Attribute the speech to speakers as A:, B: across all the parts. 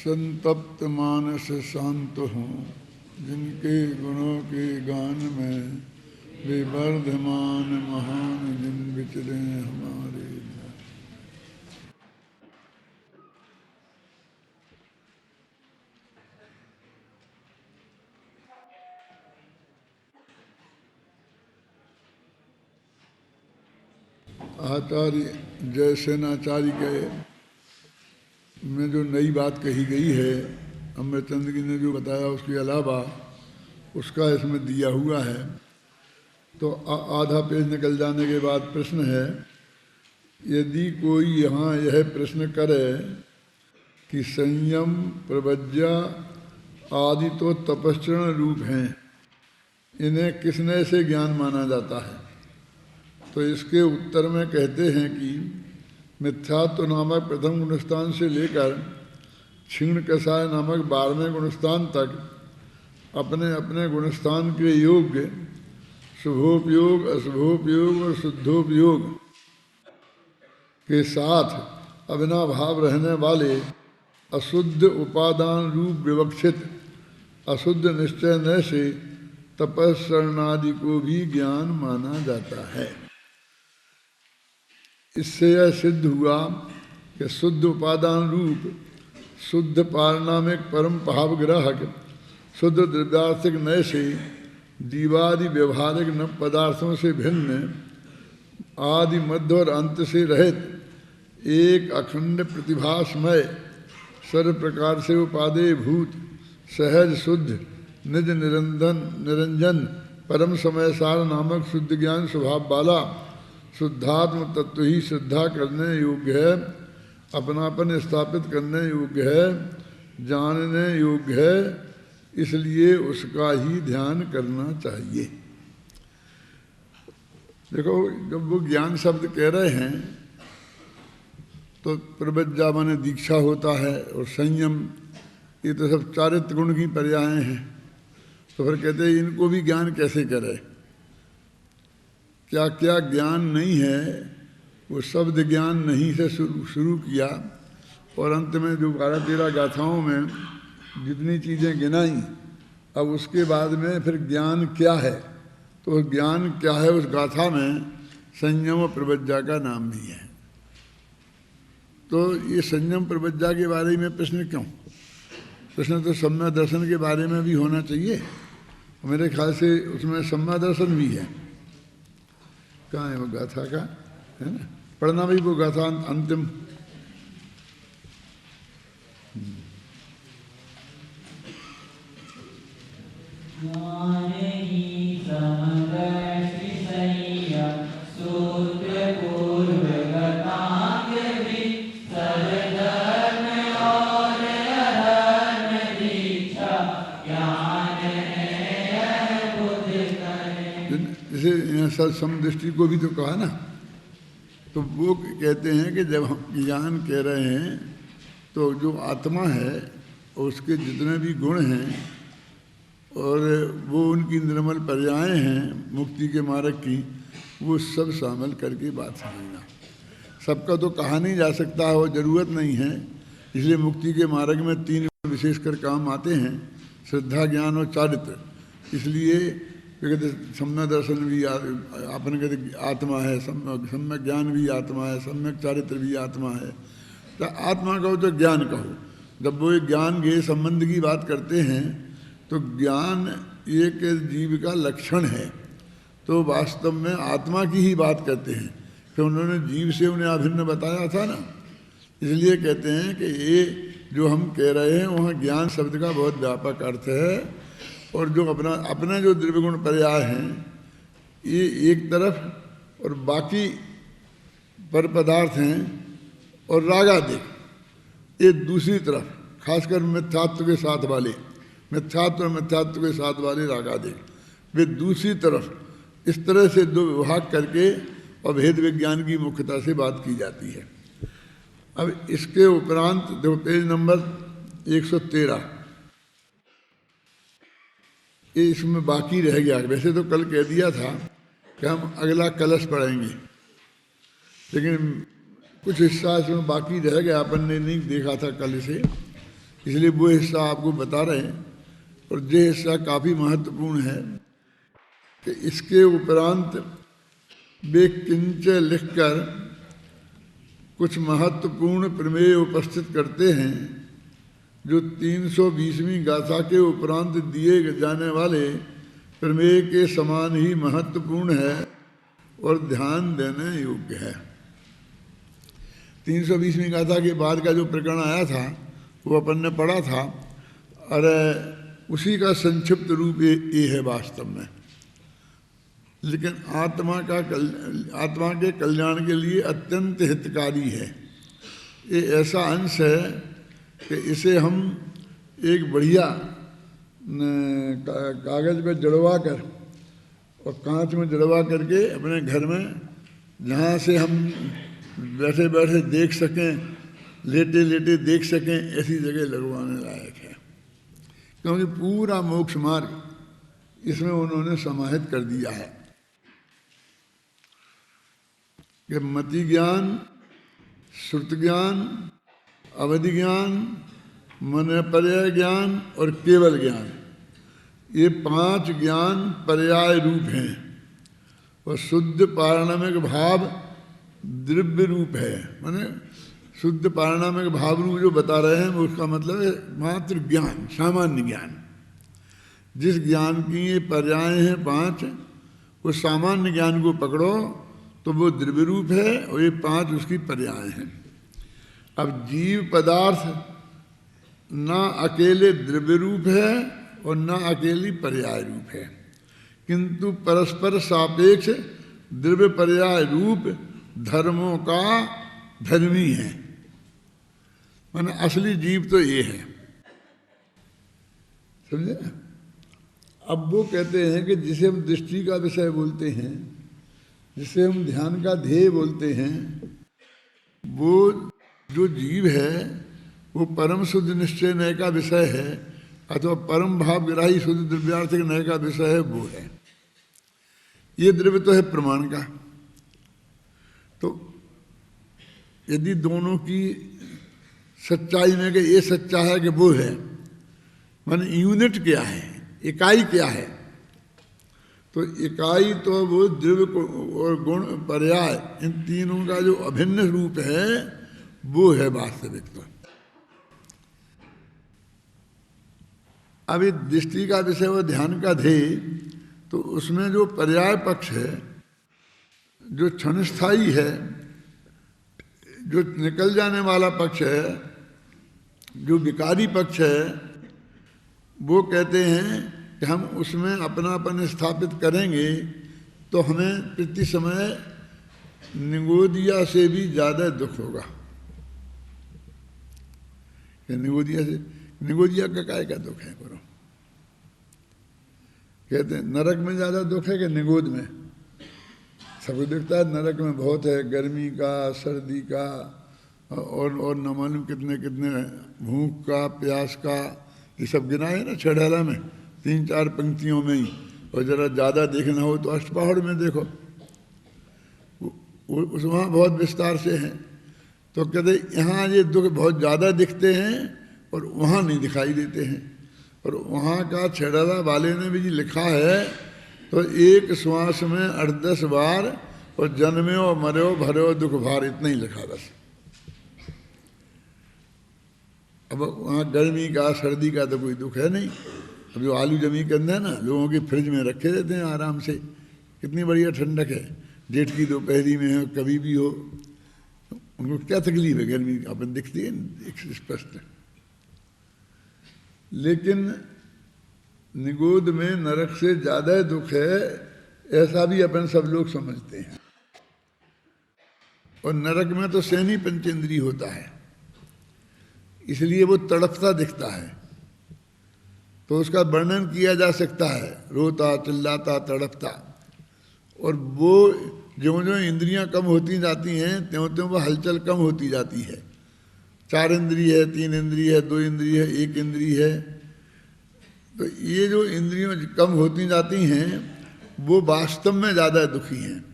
A: संतप्त मानस शांत हों, जिनके गुणों के गान में वे वर्धमान महान जिन विचरे हमारे। आचार्य जयसेनाचार्य के में जो नई बात कही गई है अमृतचंद्र जी ने जो बताया उसके अलावा उसका इसमें दिया हुआ है। तो आधा पेज निकल जाने के बाद प्रश्न है, यदि कोई यहाँ यह प्रश्न करे कि संयम प्रवज्ञा आदि तो तपश्चरण रूप हैं, इन्हें किसने से ज्ञान माना जाता है, तो इसके उत्तर में कहते हैं कि मिथ्यात्व नामक प्रथम गुणस्थान से लेकर क्षीण कषाय नामक 12वें गुणस्थान तक अपने अपने गुणस्थान के योग्य शुभोपयोग, अशुभोपयोग और शुद्धोपयोग के साथ अविनाभाव रहने वाले अशुद्ध उपादान रूप विवक्षित अशुद्ध निश्चय न से तपस्सरणादि को भी ज्ञान माना जाता है। इससे यह सिद्ध हुआ कि शुद्ध उपादान रूप शुद्ध पारणामिक परम भावग्राहक शुद्ध द्रव्यार्थिक नय से दीवादि व्यवहारिक न पदार्थों से भिन्न आदि मध्य और अंत से रहित एक अखंड प्रतिभासमय सर्व प्रकार से उपादेय भूत सहज शुद्ध निज निरंजन परम समय सार नामक शुद्ध ज्ञान स्वभाव वाला शुद्धात्म तत्व ही श्रद्धा करने योग्य है, अपनापन स्थापित करने योग्य है, जानने योग्य है, इसलिए उसका ही ध्यान करना चाहिए। देखो, जब वो ज्ञान शब्द कह रहे हैं तो प्रवज्ञा माने दीक्षा होता है और संयम, ये तो सब चारित्र गुण की पर्याय हैं। तो फिर कहते हैं इनको भी ज्ञान कैसे करे, क्या क्या ज्ञान नहीं है, वो शब्द ज्ञान नहीं से शुरू किया और अंत में जो 12-13 गाथाओं में जितनी चीज़ें गिनाई, अब उसके बाद में फिर ज्ञान क्या है, तो ज्ञान क्या है उस गाथा में संयम और प्रवज्ञा का नाम भी है। तो ये संयम प्रवज्ञा के बारे में प्रश्न क्यों? प्रश्न तो सम्यक दर्शन के बारे में भी होना चाहिए। मेरे ख्याल से उसमें सम्यक दर्शन भी है। कहाँ है वो गाथा का, है ना, पढ़ना भी वो गाथा अंतिम। समदृष्टि को भी तो कहा ना, तो वो कहते हैं कि जब हम ज्ञान कह रहे हैं तो जो आत्मा है उसके जितने भी गुण हैं और वो उनकी निर्मल पर्याय हैं मुक्ति के मार्ग की, वो सब शामिल करके बात समझना। सबका तो कहा नहीं जा सकता, वो ज़रूरत नहीं है। इसलिए मुक्ति के मार्ग में 3 विशेषकर काम आते हैं, श्रद्धा, ज्ञान और चारित्र। इसलिए कहते सम्यक दर्शन भी अपन कहते आत्मा है, सम्यक ज्ञान भी आत्मा है, सम्यक चारित्र भी आत्मा है। तो आत्मा कहो तो ज्ञान कहो। जब वो ज्ञान के संबंध की बात करते हैं तो ज्ञान एक जीव का लक्षण है, तो वास्तव में आत्मा की ही बात करते हैं। फिर उन्होंने जीव से उन्हें अभिन्न बताया था ना, इसलिए कहते हैं कि ये जो हम कह रहे हैं वहाँ ज्ञान शब्द का बहुत व्यापक अर्थ है। और जो अपना जो द्रव्य गुण पर्याय हैं ये एक तरफ और बाकी पर पदार्थ हैं और रागादिक ये दूसरी तरफ, खासकर मिथ्यात्व के साथ वाले, मिथ्यात्व और मिथ्यात्व के साथ वाले रागादिक वे दूसरी तरफ। इस तरह से 2 विभाग करके और भेद विज्ञान की मुख्यता से बात की जाती है। अब इसके उपरांत देखो पेज नंबर 113, ये इसमें बाकी रह गया। वैसे तो कल कह दिया था कि हम अगला कलश पढ़ेंगे, लेकिन कुछ हिस्सा इसमें बाकी रह गया, अपन ने नहीं देखा था कल से। इसलिए वो हिस्सा आपको बता रहे हैं। और ये हिस्सा काफ़ी महत्वपूर्ण है कि इसके उपरांत वे किंच लिखकर कुछ महत्वपूर्ण प्रमेय उपस्थित करते हैं जो 320वीं गाथा के उपरांत दिए जाने वाले प्रमेय के समान ही महत्वपूर्ण है और ध्यान देने योग्य है। 320वीं गाथा के बाद का जो प्रकरण आया था वो अपन ने पढ़ा था, और उसी का संक्षिप्त रूप ये है वास्तव में। लेकिन आत्मा के कल्याण के लिए अत्यंत हितकारी है। ये ऐसा अंश है कि इसे हम एक बढ़िया कागज़ पे जड़वा कर और कांच में जड़वा करके अपने घर में जहाँ से हम बैठे बैठे देख सकें, लेटे लेटे देख सकें, ऐसी जगह लगवाने लायक है। क्योंकि पूरा मोक्ष मार्ग इसमें उन्होंने समाहित कर दिया है कि मति ज्ञान, श्रुत ज्ञान, अवधि ज्ञान, मन पर्याय ज्ञान और केवल ज्ञान, ये 5 ज्ञान पर्याय रूप हैं। और शुद्ध पारणमिक भाव द्रव्य रूप है। माने शुद्ध पारणमिक भाव रूप जो बता रहे हैं उसका मतलब है मात्र ज्ञान, सामान्य ज्ञान। जिस ज्ञान की ये पर्याय हैं 5, उस सामान्य ज्ञान को पकड़ो तो वो द्रव्य रूप है और ये 5 उसकी पर्याय हैं। अब जीव पदार्थ ना अकेले द्रव्य रूप है और ना अकेली पर्याय रूप है, किंतु परस्पर सापेक्ष द्रव्य पर्याय रूप धर्मों का धर्मी है। माने असली जीव तो ये है, समझे। अब वो कहते हैं कि जिसे हम दृष्टि का विषय बोलते हैं, जिसे हम ध्यान का ध्येय बोलते हैं, वो जो जीव है वो परम शुद्ध निश्चय नय का विषय है अथवा परम भाव ग्राही शुद्ध द्रव्यार्थिक नय का विषय है, वो है। ये द्रव्य तो है प्रमाण का। तो यदि दोनों की सच्चाई में कि ये सच्चा है कि वो है, माने यूनिट क्या है, इकाई क्या है, तो इकाई तो वो द्रव्य और गुण पर्याय, इन तीनों का जो अभिन्न रूप है वो है वास्तविक। तो अभी दृष्टि का विषय वो ध्यान का ध्येय, तो उसमें जो पर्याय पक्ष है, जो क्षणस्थायी है, जो निकल जाने वाला पक्ष है, जो विकारी पक्ष है, वो कहते हैं कि हम उसमें अपनापन स्थापित करेंगे तो हमें प्रति समय निगोदिया से भी ज़्यादा दुख होगा। निगोदिया का काय का दुख है करो, कहते हैं नरक में ज़्यादा दुख है कि निगोद में। सबको दिखता है नरक में बहुत है, गर्मी का, सर्दी का और न मालूम कितने कितने भूख का, प्यास का, ये सब गिना है ना छड़ाला में 3-4 पंक्तियों में ही। और ज़रा ज़्यादा देखना हो तो अष्टपहाड़ में देखो, उस वहाँ बहुत विस्तार से हैं। तो कहते यहाँ ये दुख बहुत ज़्यादा दिखते हैं और वहाँ नहीं दिखाई देते हैं। और वहाँ का छड़ाला वाले ने भी लिखा है तो एक श्वास में 8-10 बार और जन्म्यो मर्यो भर्यो दुख भार, इतना ही लिखा बस। अब वहाँ गर्मी का, सर्दी का तो कोई दुख है नहीं। अब जो आलू जमी के अंदर ना लोगों के फ्रिज में रखे रहते हैं आराम से, कितनी बढ़िया ठंडक है, जेठ की दोपहरी में हो, कभी भी हो, उनको क्या तकलीफ है, गर्मी अपन दिखती है स्पष्ट। लेकिन निगोद में नरक से ज़्यादा दुख है, ऐसा भी अपन सब लोग समझते हैं। और नरक में तो सैनी पंचेंद्री होता है, इसलिए वो तड़पता दिखता है, तो उसका वर्णन किया जा सकता है, रोता, चिल्लाता, तड़पता। और वो ज्यों-ज्यों इंद्रियां कम होती जाती हैं त्यों-त्यों वो हलचल कम होती जाती है। 4 इंद्रिय है, 3 इंद्रिय है, 2 इंद्रिय है, 1 इंद्रिय है। तो ये जो इंद्रियों कम होती जाती हैं वो वास्तव में ज़्यादा दुखी हैं,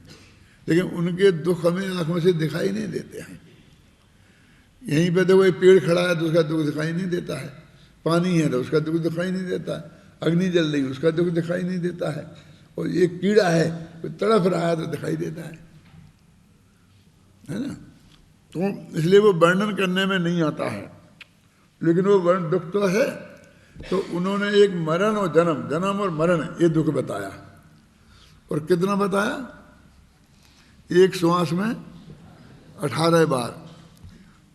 A: लेकिन उनके दुख हमें आँखों से दिखाई नहीं देते हैं। यहीं पे देखो एक पेड़ खड़ा है तो उसका दुख दिखाई नहीं देता है। पानी है तो उसका दुख दिखाई नहीं देता है, अग्नि जल रही उसका दुख दिखाई नहीं देता है, और एक कीड़ा है कोई तड़फ रहा है तो दिखाई देता है ना। तो इसलिए वो वर्णन करने में नहीं आता है, लेकिन वो वर्ण दुख तो है। तो उन्होंने एक मरण और जन्म, जन्म और मरण ये दुख बताया। और कितना बताया? एक श्वास में 18 बार।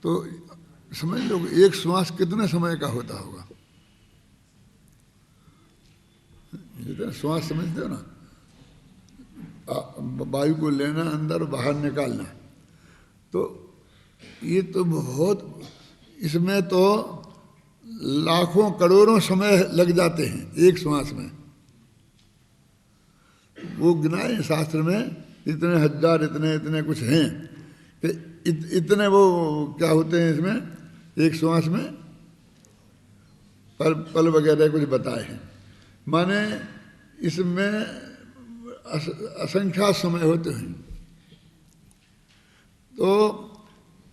A: तो समझ लो एक श्वास कितने समय का होता होगा? श्वास समझते हो ना, वायु को लेना अंदर बाहर निकालना, तो ये तो बहुत, इसमें तो लाखों करोड़ों समय लग जाते हैं एक श्वास में। वो गिनाए शास्त्र में, इतने हजार इतने कुछ हैं कि इतने वो क्या होते हैं इसमें एक श्वास में, पल वगैरह कुछ बताए हैं। माने इसमें असंख्यात समय होते हैं। तो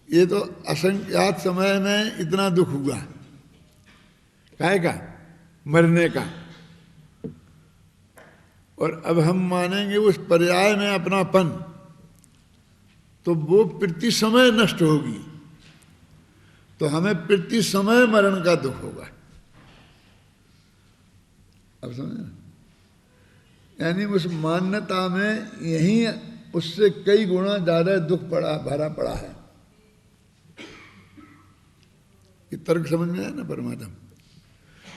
A: ये तो असंख्यात समय में इतना दुख हुआ, काहे का? मरने का। और अब हम मानेंगे उस पर्याय में अपनापन, तो वो प्रति समय नष्ट होगी, तो हमें प्रति समय मरण का दुख होगा। अब समझे? यानी उस मान्यता में यही उससे कई गुना ज्यादा दुख भरा पड़ा है। ये तर्क समझ में आया ना? परमात्मा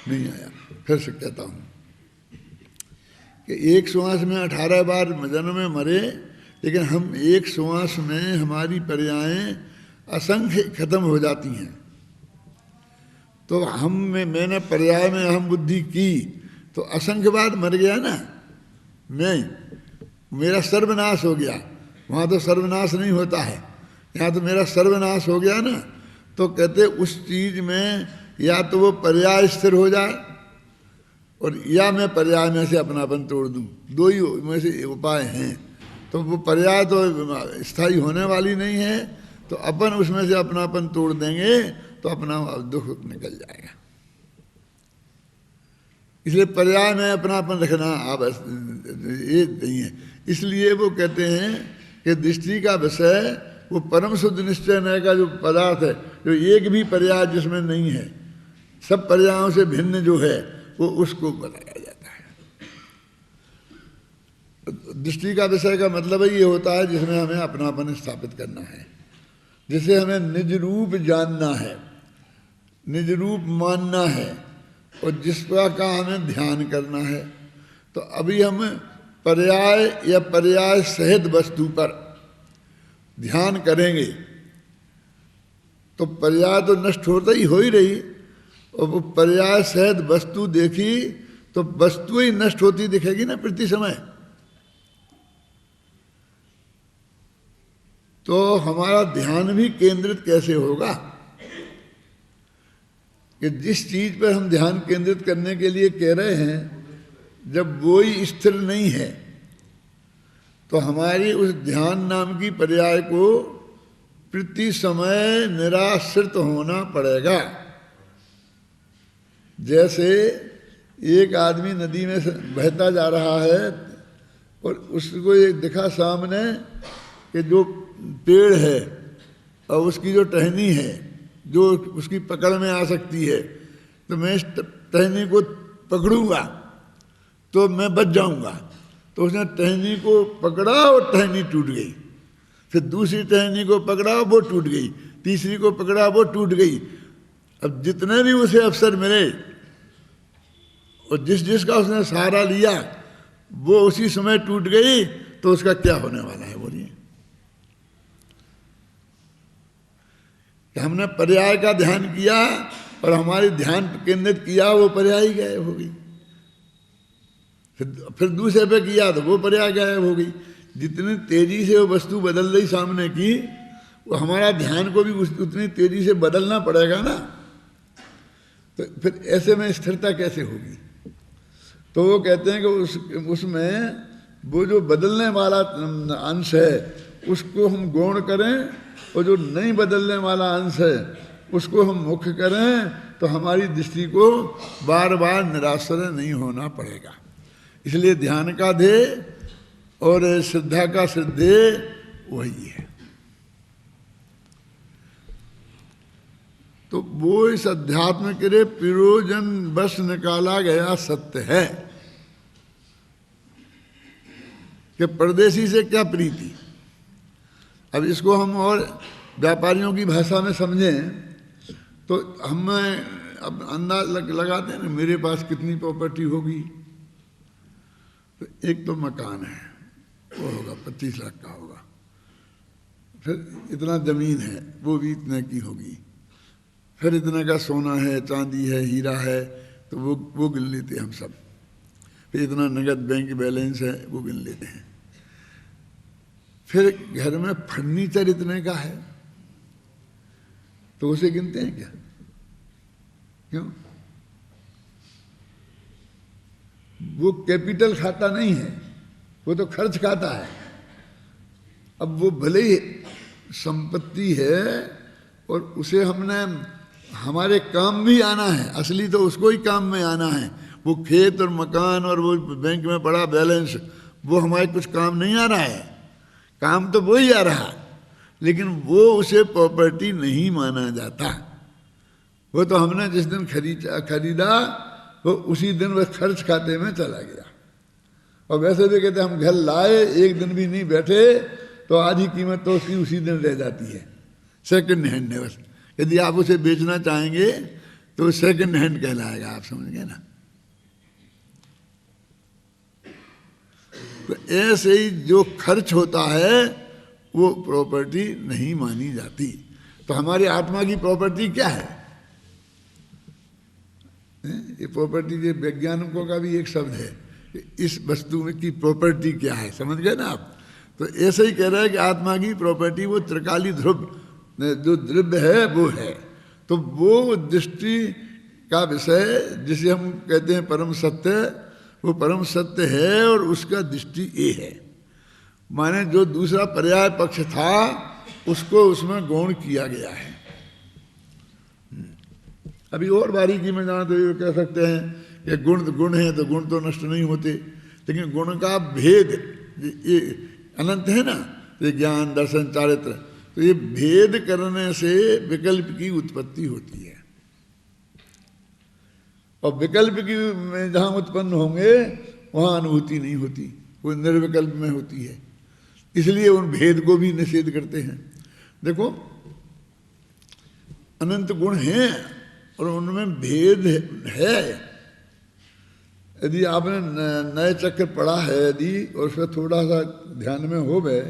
A: नहीं आया, फिर से कहता हूं कि एक श्वास में 18 बार जन्म में मरे, लेकिन हम एक श्वास में हमारी पर्यायें असंख्य खत्म हो जाती हैं। तो मैंने पर्याय में अहम बुद्धि की तो असंख्य बार मर गया ना मैं, मेरा सर्वनाश हो गया। वहाँ तो सर्वनाश नहीं होता है, यहाँ तो मेरा सर्वनाश हो गया ना। तो कहते उस चीज में या तो वो पर्याय स्थिर हो जाए, और या मैं पर्याय में से अपनापन तोड़ दूं, दो ही में से उपाय हैं। तो वो पर्याय तो स्थायी होने वाली नहीं है, तो अपन उसमें से अपनापन तोड़ देंगे तो अपना दुख निकल जाएगा। इसलिए पर्याय में अपनापन रखना ये नहीं है। इसलिए वो कहते हैं कि दृष्टि का विषय वो परम शुद्ध निश्चय नय का जो पदार्थ है, जो एक भी पर्याय जिसमें नहीं है, सब पर्यायों से भिन्न जो है वो उसको बताया जाता है। दृष्टि का विषय का मतलब ये होता है जिसमें हमें अपनापन स्थापित करना है, जिसे हमें निज रूप जानना है, निज रूप मानना है, और जिस का हमें ध्यान करना है। तो अभी हम पर्याय या पर्याय सहित वस्तु पर ध्यान करेंगे तो पर्याय तो नष्ट होता ही हो ही रही, और वो पर्याय सहित वस्तु देखी तो वस्तु ही नष्ट होती दिखेगी ना प्रति समय। तो हमारा ध्यान भी केंद्रित कैसे होगा कि जिस चीज पर हम ध्यान केंद्रित करने के लिए कह रहे हैं, जब वो ही स्थिर नहीं है तो हमारी उस ध्यान नाम की पर्याय को प्रति समय निराश्रित होना पड़ेगा। जैसे एक आदमी नदी में बहता जा रहा है और उसको ये दिखा सामने कि जो पेड़ है और उसकी जो टहनी है जो उसकी पकड़ में आ सकती है, तो मैं इस टहनी को पकड़ूंगा तो मैं बच जाऊंगा। तो उसने टहनी को पकड़ा और टहनी टूट गई, फिर दूसरी टहनी को पकड़ा वो टूट गई, तीसरी को पकड़ा वो टूट गई। अब जितने भी उसे अवसर मिले और जिसका उसने सहारा लिया वो उसी समय टूट गई, तो उसका क्या होने वाला है बोलिए? हमने पर्याय का ध्यान किया और हमारी ध्यान केंद्रित किया, वो पर्याय गायब हो गई। फिर दूसरे पे किया तो वो पर्याय गायब हो गई। जितनी तेजी से वो वस्तु बदल रही सामने की, वो हमारा ध्यान को भी उतनी तेजी से बदलना पड़ेगा ना। तो फिर ऐसे में स्थिरता कैसे होगी? तो वो कहते हैं कि उसमें वो जो बदलने वाला अंश है उसको हम गौण करें, और जो नहीं बदलने वाला अंश है उसको हम मुख्य करें तो हमारी दृष्टि को बार बार निराश्रय नहीं होना पड़ेगा। इसलिए ध्यान का ध्येय और श्रद्धा का श्रद्धेय वही है। तो वो इस अध्यात्म के लिए प्रयोजन बस निकाला गया सत्य है कि परदेशी से क्या प्रीति। अब इसको हम और व्यापारियों की भाषा में समझें तो हम अब अंदाज लगाते हैं ना, मेरे पास कितनी प्रॉपर्टी होगी। तो एक तो मकान है, वो होगा 25 लाख का होगा। फिर इतना जमीन है, वो भी इतने की होगी। फिर इतने का सोना है, चांदी है, हीरा है, तो वो गिन लेते हैं हम सब। फिर इतना नगद बैंक बैलेंस है, वो गिन लेते हैं। फिर घर में फर्नीचर इतने का है, तो उसे गिनते हैं क्या? क्यों? वो कैपिटल खाता नहीं है, वो तो खर्च खाता है। अब वो भले ही संपत्ति है और उसे हमने हमारे काम भी आना है, असली तो उसको ही काम में आना है। वो खेत और मकान और वो बैंक में पड़ा बैलेंस, वो हमारे कुछ काम नहीं आ रहा है, काम तो वो ही आ रहा, लेकिन वो उसे प्रॉपर्टी नहीं माना जाता। वो तो हमने जिस दिन खरीदा वो उसी दिन वह खर्च खाते में चला गया। और वैसे भी कहते हम घर लाए, एक दिन भी नहीं बैठे, तो आधी कीमत तो उसकी उसी दिन रह जाती है। सेकंड हैंड है बस। यदि आप उसे बेचना चाहेंगे तो सेकंड हैंड कहलाएगा, आप समझ गए ना। तो ऐसे ही जो खर्च होता है वो प्रॉपर्टी नहीं मानी जाती। तो हमारी आत्मा की प्रॉपर्टी क्या है? ये प्रॉपर्टी ये वैज्ञानिकों का भी एक शब्द है, इस वस्तु में की प्रॉपर्टी क्या है, समझ गए ना आप। तो ऐसे ही कह रहा है कि आत्मा की प्रॉपर्टी वो त्रिकाली ध्रुव जो द्रव्य है वो है। तो वो दृष्टि का विषय जिसे हम कहते हैं परम सत्य, वो परम सत्य है और उसका दृष्टि ये है। माने जो दूसरा पर्याय पक्ष था उसको उसमें गौण किया गया है। अभी और बारीकी में जाना तो ये कह सकते हैं कि गुण है तो गुण तो नष्ट नहीं होते, लेकिन गुण का भेद ये अनंत है ना। ये ज्ञान दर्शन चारित्र, तो ये भेद करने से विकल्प की उत्पत्ति होती है। और विकल्प की में जहाँ उत्पन्न होंगे वहाँ अनुभूति नहीं होती, वो निर्विकल्प में होती है। इसलिए उन भेद को भी निषेध करते हैं। देखो अनंत गुण हैं और उनमें भेद है। यदि आपने नए चक्र पढ़ा है यदि और उसका थोड़ा सा ध्यान में हो गए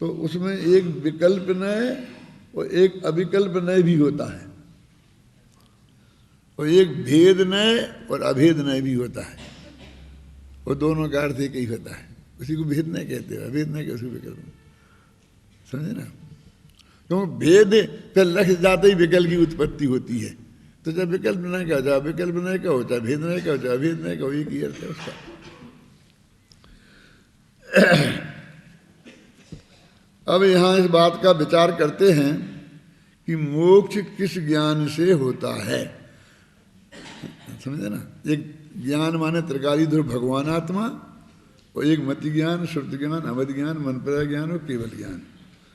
A: तो उसमें एक विकल्प नय और एक अविकल्प नय भी होता है, और एक भेद नय और अभेद नय भी होता है। और दोनों का अर्थ एक ही होता है, उसी को भेद नय कहते हैं, अभेद नय कहते विकल्प, समझे ना। क्योंकि भेद पे लक्ष्य जाते ही विकल्प की उत्पत्ति होती है। तो जब विकल्प नय क्या होता है, विकल्प नय क्या होता है, भेद नय क्या होता है, अभेद नय क्या, एक ही अर्थ है उसका। अब यहाँ इस बात का विचार करते हैं कि मोक्ष किस ज्ञान से होता है, समझे ना। एक ज्ञान माने त्रिकाली ध्रुव भगवान आत्मा, और एक मति ज्ञान, श्रुति ज्ञान, अवध ज्ञान, मन पर्याय ज्ञान और केवल ज्ञान।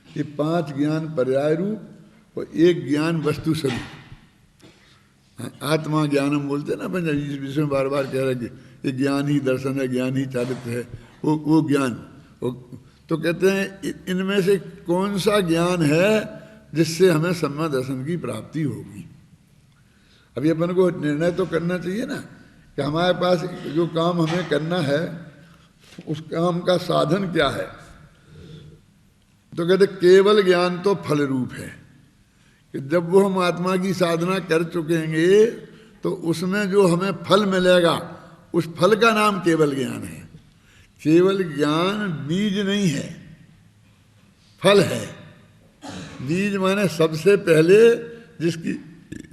A: ये 5 ज्ञान पर्याय रूप और एक ज्ञान वस्तु स्वरूप। आत्मा ज्ञान हम बोलते हैं ना पंजाबी, जिस विषय में बार बार कह रहे कि ये ज्ञान ही दर्शन है, ज्ञान ही चारित्र है, वो ज्ञान। तो कहते हैं इनमें से कौन सा ज्ञान है जिससे हमें सम्यक दर्शन की प्राप्ति होगी। अभी अपन को निर्णय तो करना चाहिए ना कि हमारे पास जो काम हमें करना है उस काम का साधन क्या है। तो कहते केवल ज्ञान तो फल रूप है कि जब वो हम आत्मा की साधना कर चुकेंगे तो उसमें जो हमें फल मिलेगा उस फल का नाम केवल ज्ञान है। केवल ज्ञान बीज नहीं है, फल है। बीज माने सबसे पहले जिसकी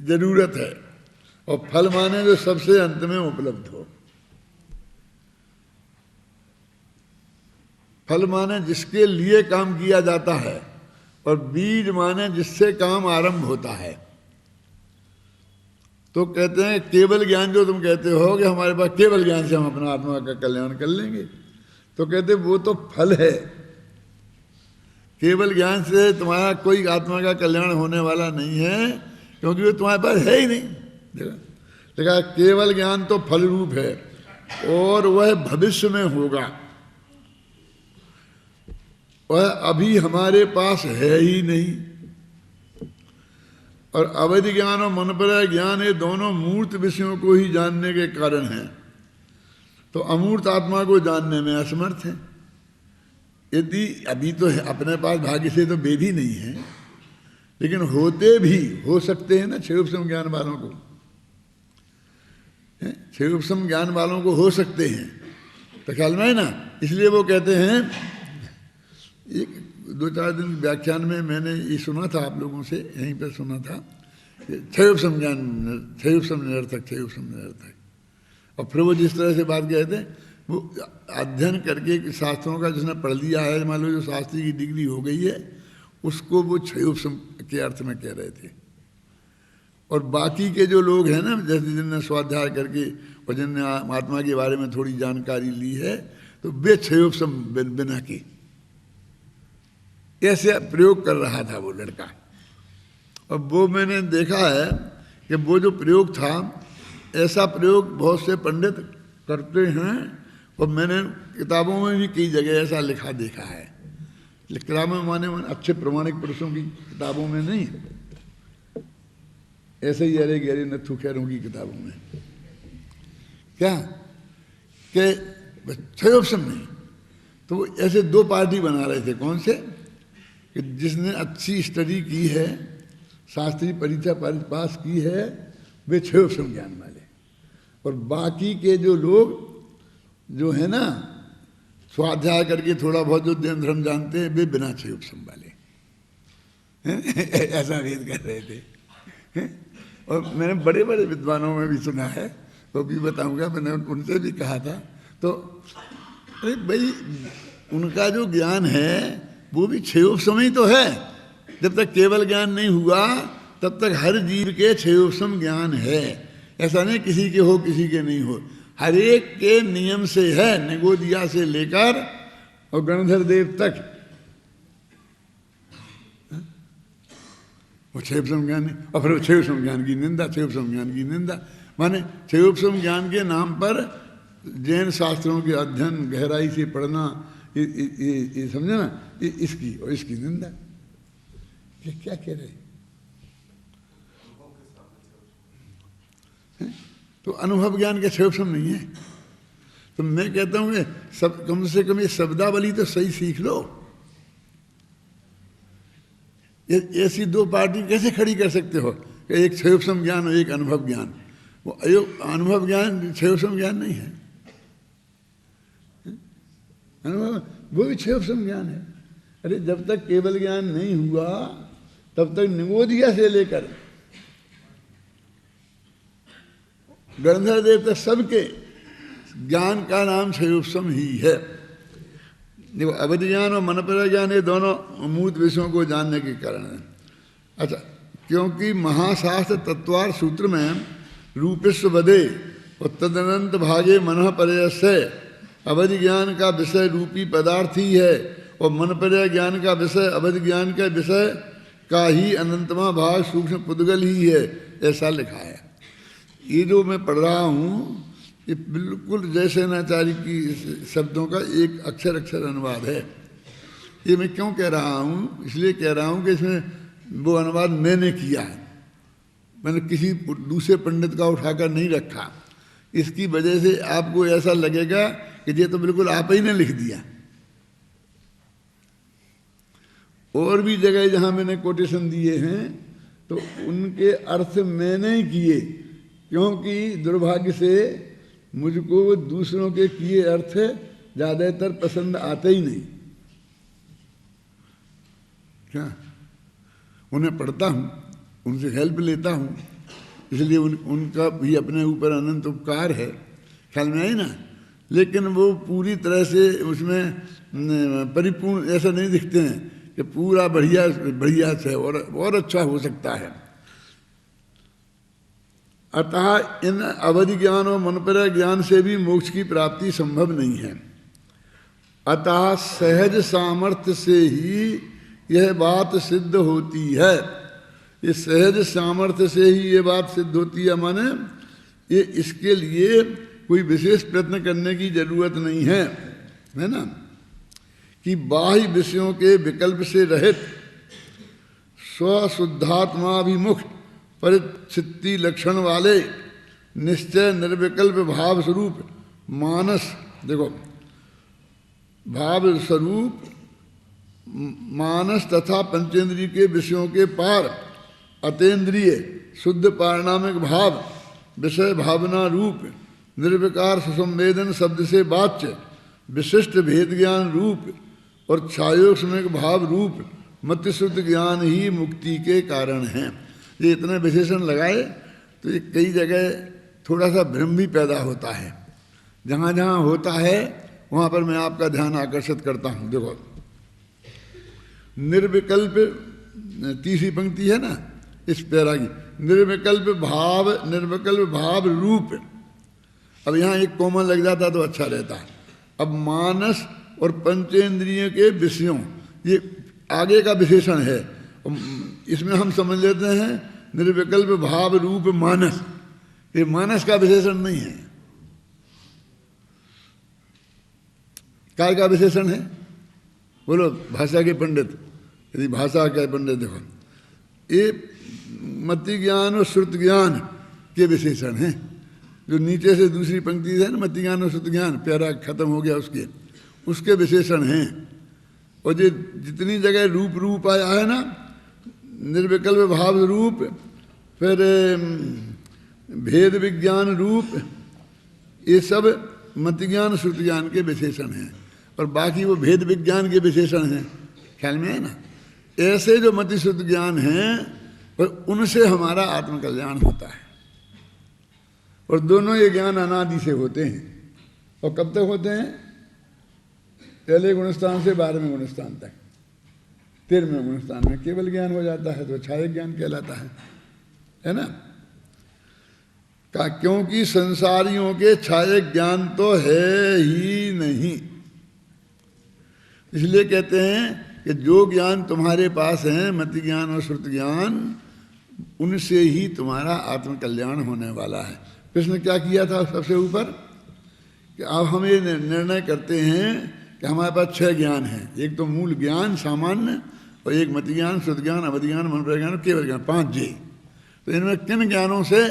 A: जरूरत है, और फल माने जो सबसे अंत में उपलब्ध हो। फल माने जिसके लिए काम किया जाता है, और बीज माने जिससे काम आरंभ होता है। तो कहते हैं केवल ज्ञान जो तुम कहते हो कि हमारे पास केवल ज्ञान से हम अपना आत्मा का कल्याण कर लेंगे, तो कहते वो तो फल है। केवल ज्ञान से तुम्हारा कोई आत्मा का कल्याण होने वाला नहीं है, क्योंकि वो तुम्हारे पास है ही नहीं। देखा, केवल ज्ञान तो फल रूप है और वह भविष्य में होगा, वह अभी हमारे पास है ही नहीं। और अवधि ज्ञान और मनपर्याय ज्ञान ये दोनों मूर्त विषयों को ही जानने के कारण हैं, तो अमूर्त आत्मा को जानने में असमर्थ है। यदि अभी तो है अपने पास भाग्य से तो वेद ही नहीं है, लेकिन होते भी हो सकते हैं ना छह उपशम ज्ञान वालों को, छह उपशम ज्ञान वालों को हो सकते हैं, तो ख्याल में है ना। इसलिए वो कहते हैं, एक 2-4 दिन व्याख्यान में मैंने ये सुना था आप लोगों से, यहीं पर सुना था, छह उपशम ज्ञान, छह उपशम निरर्थक, छह उपशम निरर्थक। और फिर वो जिस तरह से बात कहते हैं, वो अध्ययन करके शास्त्रों का जिसने पढ़ लिया है, मान लो जो शास्त्री की डिग्री हो गई है, उसको वो छह उपशम के अर्थ में कह रहे थे। और बाकी के जो लोग हैं ना, जैसे जिनने स्वाध्याय करके और जिनने आत्मा के बारे में थोड़ी जानकारी ली है, तो वे छह उपशम बिना की ऐसे प्रयोग कर रहा था वो लड़का। और वो मैंने देखा है कि वो जो प्रयोग था, ऐसा प्रयोग बहुत से पंडित करते हैं, और मैंने किताबों में भी कई जगह ऐसा लिखा देखा है। किताबों में माने अच्छे प्रमाणिक पुरुषों की किताबों में नहीं, ऐसे ही अरे गहरे नथु खैरों की किताबों में। क्या कि छह ऑप्शन नहीं, तो वो ऐसे दो पार्टी बना रहे थे। कौन से? कि जिसने अच्छी स्टडी की है, शास्त्रीय परीक्षा पास की है, वे छह ऑप्शन ज्ञान वाले, और बाकी के जो लोग जो है ना स्वाध्याय करके थोड़ा बहुत जो देन धर्म जानते हैं, वे बिना छह उपशम वाले ऐसा भेद कर रहे थे। और मैंने बड़े बड़े विद्वानों में भी सुना है, तो भी बताऊंगा, मैंने उनसे भी कहा था। तो अरे भाई, उनका जो ज्ञान है वो भी छह उपशम ही तो है। जब तक केवल ज्ञान नहीं हुआ, तब तक हर जीव के छह उपशम ज्ञान है। ऐसा नहीं किसी के हो किसी के नहीं हो, हर एक के नियम से है, निगोदिया से लेकर और गणधर देव तक वो छह उपशम ज्ञान है। और फिर छह उपशम ज्ञान की निंदा, छह उपशम ज्ञान की निंदा माने छह उपशम ज्ञान के नाम पर जैन शास्त्रों के अध्ययन गहराई से पढ़ना, ये समझे ना, इसकी और इसकी निंदा। ये क्या कह रहे हैं? तो अनुभव ज्ञान के छह उपशम नहीं है। तो मैं कहता हूं कि सब कम से कम ये शब्दावली तो सही सीख लो। ऐसी दो पार्टी कैसे खड़ी कर सकते हो कि एक छह उपशम ज्ञान और एक अनुभव ज्ञान? वो अनुभव ज्ञान छह उपशम ज्ञान नहीं है, अनुभव वो भी छह उपशम ज्ञान है। अरे जब तक केवल ज्ञान नहीं हुआ, तब तक निगोदिया से लेकर गणधर देव तक सबके ज्ञान का नाम छह उपशम ही है। देखो, अवधि ज्ञान और मनपर्याय ज्ञान ये दोनों अमूर्त विषयों को जानने के कारण है। अच्छा, क्योंकि महाशास्त्र तत्वार सूत्र में रूपिस्व वधे और तदनंत भागे मन पर्यय, अवधि ज्ञान का विषय रूपी पदार्थ ही है, और मनपर्याय ज्ञान का विषय अवधि ज्ञान के विषय का ही अनंतमा भाग सूक्ष्म पुद्गल ही है, ऐसा लिखा है। ये जो मैं पढ़ रहा हूँ, ये बिल्कुल जयसेनाचार्य की शब्दों का एक अक्षर अक्षर अनुवाद है। ये मैं क्यों कह रहा हूँ? इसलिए कह रहा हूँ कि इसमें वो अनुवाद मैंने किया है, मैंने किसी दूसरे पंडित का उठाकर नहीं रखा। इसकी वजह से आपको ऐसा लगेगा कि ये तो बिल्कुल आप ही ने लिख दिया। और भी जगह जहाँ मैंने कोटेशन दिए हैं, तो उनके अर्थ मैंने ही किए, क्योंकि दुर्भाग्य से मुझको दूसरों के किए अर्थ ज़्यादातर पसंद आते ही नहीं। क्या उन्हें पढ़ता हूँ, उनसे हेल्प लेता हूँ, इसलिए उनका भी अपने ऊपर अनंत उपकार है, ख्याल में आई ना। लेकिन वो पूरी तरह से उसमें परिपूर्ण ऐसा नहीं दिखते हैं कि पूरा बढ़िया बढ़िया से और अच्छा हो सकता है। अतः इन अवधि ज्ञान और मनपर ज्ञान से भी मोक्ष की प्राप्ति संभव नहीं है। अतः सहज सामर्थ्य से ही यह बात सिद्ध होती है। ये सहज सामर्थ्य से ही ये बात सिद्ध होती है, माने ये इसके लिए कोई विशेष प्रयत्न करने की जरूरत नहीं है ना, कि बाह्य विषयों के विकल्प से रहित स्वशुद्धात्माभिमुख परिचित्ति लक्षण वाले निश्चय निर्विकल्प भाव स्वरूप मानस, देखो भाव स्वरूप मानस तथा पंचेंद्रिय के विषयों के पार अतेंद्रिय शुद्ध पारिणामिक भाव विषय भावना रूप निर्विकार सुसंवेदन शब्द से वाच्य विशिष्ट भेद ज्ञान रूप और छायोस्मिक भाव रूप मतिशुद्ध ज्ञान ही मुक्ति के कारण हैं। ये इतने विशेषण लगाए तो ये कई जगह थोड़ा सा भ्रम भी पैदा होता है। जहाँ जहाँ होता है वहाँ पर मैं आपका ध्यान आकर्षित करता हूँ। देखो निर्विकल्प, तीसरी पंक्ति है ना इस पैरा की, निर्विकल्प भाव रूप। अब यहाँ एक कोमा लग जाता तो अच्छा रहता है। अब मानस और पंचेंद्रिय के विषयों, ये आगे का विशेषण है, इसमें हम समझ लेते हैं निर्विकल्प भाव रूप मानस। ये मानस का विशेषण नहीं है, काय का विशेषण है? बोलो भाषा के पंडित, यदि भाषा के पंडित देखो, ये मति ज्ञान और श्रुत ज्ञान के विशेषण हैं। जो नीचे से दूसरी पंक्ति है ना, मति ज्ञान और श्रुत ज्ञान, प्यारा खत्म हो गया उसके विशेषण हैं। और जो जितनी जगह रूप आया है ना, निर्विकल्प भाव रूप, फिर भेद विज्ञान रूप, ये सब मति ज्ञान श्रुत ज्ञान के विशेषण हैं। और बाकी वो भेद विज्ञान के विशेषण हैं, ख्याल में है ना। ऐसे जो मति शुद्ध ज्ञान हैं और उनसे हमारा आत्मकल्याण होता है। और दोनों ये ज्ञान अनादि से होते हैं। और कब तक होते हैं? पहले गुणस्थान से 12वें गुणस्थान तक। 13वें गुणस्थान में केवल ज्ञान हो जाता है तो छाया ज्ञान कहलाता है ना। क्योंकि संसारियों के छाया ज्ञान तो है ही नहीं, इसलिए कहते हैं कि जो ज्ञान तुम्हारे पास है, मति ज्ञान और श्रुत ज्ञान, उनसे ही तुम्हारा आत्मकल्याण होने वाला है। कृष्ण क्या किया था सबसे ऊपर, कि अब हम ये निर्णय करते हैं कि हमारे पास 6 ज्ञान हैं। एक तो मूल ज्ञान सामान्य, और एक मति ज्ञान, श्रुत ज्ञान, अवधि ज्ञान, मनोपर ज्ञान, केवल ज्ञान, 5 जे। तो इनमें किन ज्ञानों से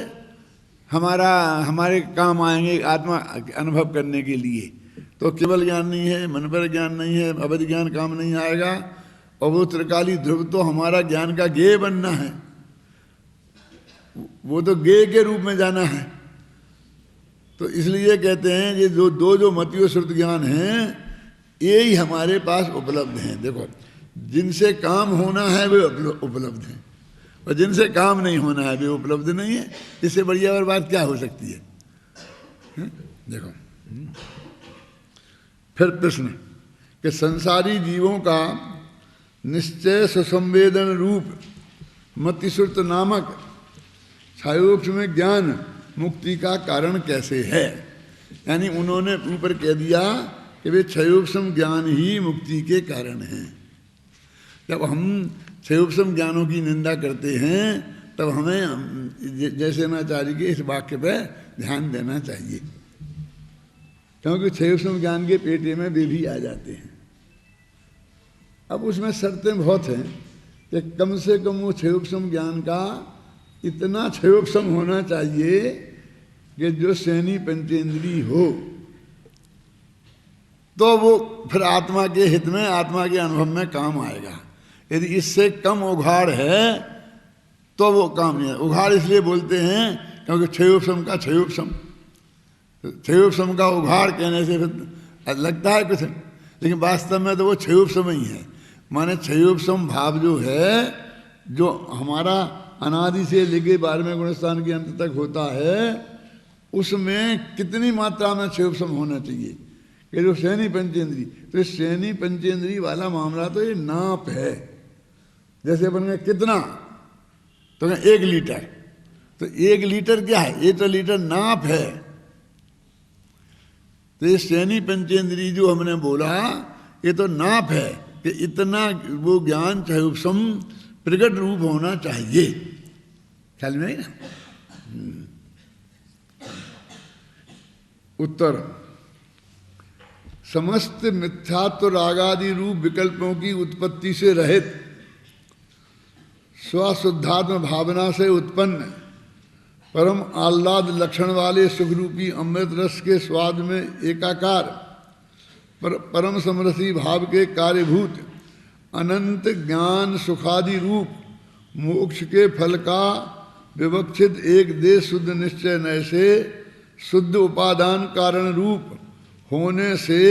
A: हमारे काम आएंगे आत्मा अनुभव करने के लिए? तो केवल ज्ञान नहीं है, मनोपर ज्ञान नहीं है, अवधि ज्ञान काम नहीं आएगा। और वो त्रिकाली ध्रुव तो हमारा ज्ञान का गेय बनना है, वो तो गेय के रूप में जाना है। तो इसलिए कहते हैं ये जो मति और श्रुत ज्ञान हैं, ये ही हमारे पास उपलब्ध हैं। देखो, जिनसे काम होना है वे उपलब्ध हैं, और जिनसे काम नहीं होना है वे उपलब्ध नहीं है। इससे बढ़िया और बात क्या हो सकती है? देखो फिर प्रश्न कि संसारी जीवों का निश्चय सुसंवेदन रूप मतिश्रुत नामक छायोक्ष में ज्ञान मुक्ति का कारण कैसे है? यानी उन्होंने ऊपर कह दिया कि वे क्षयोपम ज्ञान ही मुक्ति के कारण हैं। जब हम क्षयोपम ज्ञानों की निंदा करते हैं तब हमें जैसे आचार्य के इस वाक्य पर ध्यान देना चाहिए, क्योंकि क्षयोपम ज्ञान के पेटे में वे भी आ जाते हैं। अब उसमें शर्तें बहुत हैं कि कम से कम वो क्षयोपम ज्ञान का इतना क्षयोपम होना चाहिए कि जो सैनी पंचेंद्री हो, तो वो फिर आत्मा के हित में, आत्मा के अनुभव में काम आएगा। यदि इससे कम उघाड़ है तो वो काम नहीं है। उघाड़ इसलिए बोलते हैं क्योंकि क्षयोपम का क्षयोपम का उघाड़ कहने से फिर लगता है कुछ, लेकिन वास्तव में तो वो क्षयोपम ही है। माने क्षयोपम भाव जो है, जो हमारा अनादि से लेके 12वें गुणस्थान के अंत तक होता है, उसमें कितनी मात्रा में क्षयोपम होना चाहिए कि जो सैनी पंचेंद्री, तो सैनी पंचेंद्री वाला मामला तो ये नाप है। जैसे अपन में कितना, तो 1 लीटर, तो 1 लीटर क्या है? 1 लीटर नाप है। तो ये शैनी पंचेंद्री जो हमने बोला ये तो नाप है कि इतना वो ज्ञान चाहे उपसम प्रकट रूप होना चाहिए। ख्याल में आई ना? उत्तर, समस्त मिथ्यात्व रागादि रूप विकल्पों की उत्पत्ति से रहित स्वशुद्धात्म भावना से उत्पन्न परम आह्लाद लक्षण वाले सुखरूपी अमृत रस के स्वाद में एकाकार परम समरसी भाव के कार्यभूत अनंत ज्ञान सुखादि रूप मोक्ष के फल का विवक्षित एक देश शुद्ध निश्चय नय से शुद्ध उपादान कारण रूप होने से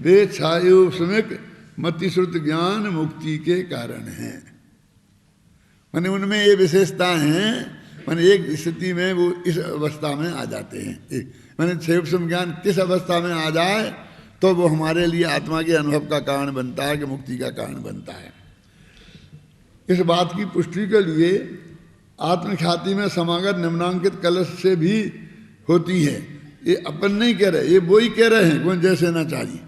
A: वे छायोपशमिक मतिश्रुत ज्ञान मुक्ति के कारण हैं। माने उनमें ये विशेषता हैं, माने एक स्थिति में वो इस अवस्था में आ जाते हैं। माने छायोपशम ज्ञान किस अवस्था में आ जाए तो वो हमारे लिए आत्मा के अनुभव का कारण बनता है कि मुक्ति का कारण बनता है। इस बात की पुष्टि के लिए आत्मख्याति में समागत निम्नांकित कलश से भी होती है। ये अपन नहीं कह रहे, ये वो ही कह रहे हैं कौन? जैसे नाचारी।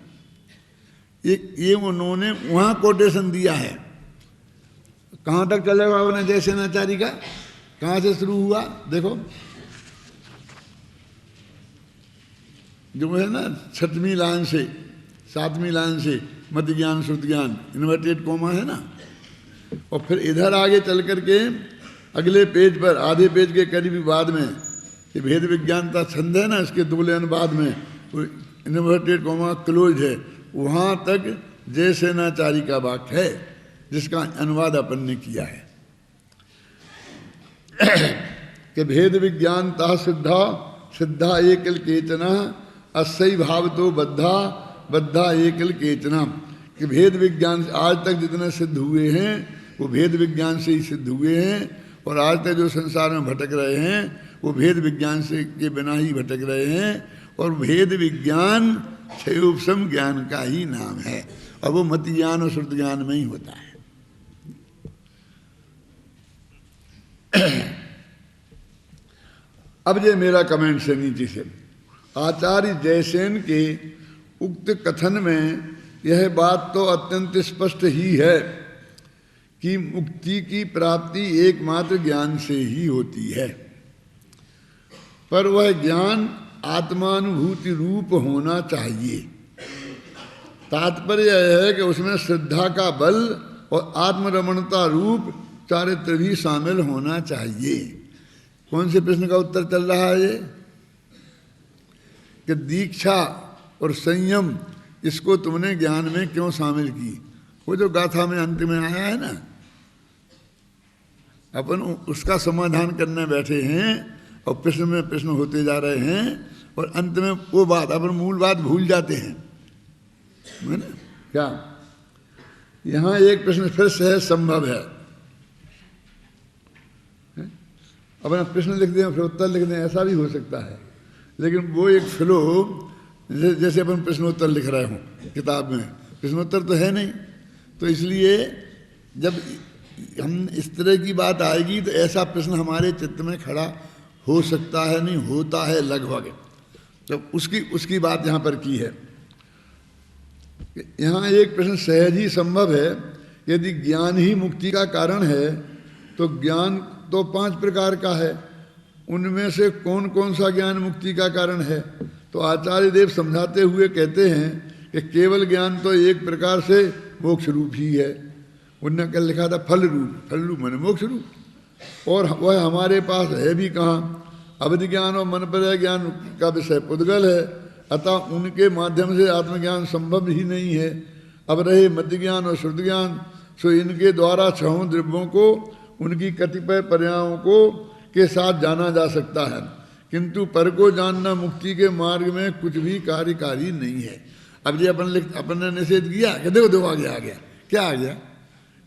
A: ये उन्होंने वहां कोटेशन दिया है। कहां तक चलेगा उन्हें जैसे नाचारी का? कहां से शुरू हुआ देखो, जो है ना 6वीं लाइन से 7वीं लाइन से मत ज्ञान शुद्ध ज्ञान इन्वर्टेड कोमा है ना, और फिर इधर आगे चल करके अगले पेज पर आधे पेज के करीब बाद में ये भेद विज्ञानता छंद है ना, इसके 2 लाइन बाद में इन्वर्टेड कोमा क्लोज है, वहां तक जय सेनाचारी का वाक्य है जिसका अनुवाद अपन ने किया है कि भेद विज्ञानता सिद्धा सिद्धा एकल केचना अस्सई भाव तो बद्धा बद्धा एकल केचना, कि भेद विज्ञान आज तक जितने सिद्ध हुए हैं वो भेद विज्ञान से ही सिद्ध हुए हैं, और आज तक जो संसार में भटक रहे हैं वो भेद विज्ञान से के बिना ही भटक रहे हैं। और भेद विज्ञान क्षयोपशम ज्ञान का ही नाम है, और वो मत ज्ञान और श्रुत ज्ञान में ही होता है। अब ये मेरा कमेंट से नीचे से, आचार्य जयसेन के उक्त कथन में यह बात तो अत्यंत स्पष्ट ही है कि मुक्ति की प्राप्ति एकमात्र ज्ञान से ही होती है, पर वह ज्ञान आत्मानुभूति रूप होना चाहिए। तात्पर्य यह है कि उसमें श्रद्धा का बल और आत्मरमणता रूप चारित्र भी शामिल होना चाहिए। कौन से प्रश्न का उत्तर चल रहा है ये? कि दीक्षा और संयम इसको तुमने ज्ञान में क्यों शामिल की? वो जो गाथा में अंत में आया है ना, अपन उसका समाधान करने बैठे हैं और प्रश्न में प्रश्न होते जा रहे हैं, और अंत में वो बात अपन मूल बात भूल जाते हैं, है ना? क्या यहाँ एक प्रश्न फिर सहज संभव है, अपना प्रश्न लिख दें फिर उत्तर लिख दें, ऐसा भी हो सकता है, लेकिन वो एक फ्लो जैसे अपन प्रश्नोत्तर लिख रहे हों किताब में, प्रश्नोत्तर तो है नहीं, तो इसलिए जब हम इस तरह की बात आएगी तो ऐसा प्रश्न हमारे चित्त में खड़ा हो सकता है, नहीं होता है लगभग। तो उसकी बात यहाँ पर की है। यहाँ एक प्रश्न सहज ही संभव है, यदि ज्ञान ही मुक्ति का कारण है तो ज्ञान तो 5 प्रकार का है, उनमें से कौन कौन सा ज्ञान मुक्ति का कारण है? तो आचार्य देव समझाते हुए कहते हैं कि केवल ज्ञान तो एक प्रकार से मोक्ष रूप ही है। उन्होंने कल लिखा था फल रूप माने मोक्ष रूप, और वह हमारे पास है भी कहाँ? अवधि ज्ञान और मन पर ज्ञान का विषय पुद्गल है, अतः उनके माध्यम से आत्मज्ञान संभव ही नहीं है। अब रहे मध्य ज्ञान और श्रुत ज्ञान, सो इनके द्वारा 6 द्रव्यों को उनकी कतिपय पर्यायों को के साथ जाना जा सकता है, किंतु पर को जानना मुक्ति के मार्ग में कुछ भी कार्यकारी नहीं है। अब ये अपन ने निषेध किया कि देखो आ गया क्या आ गया?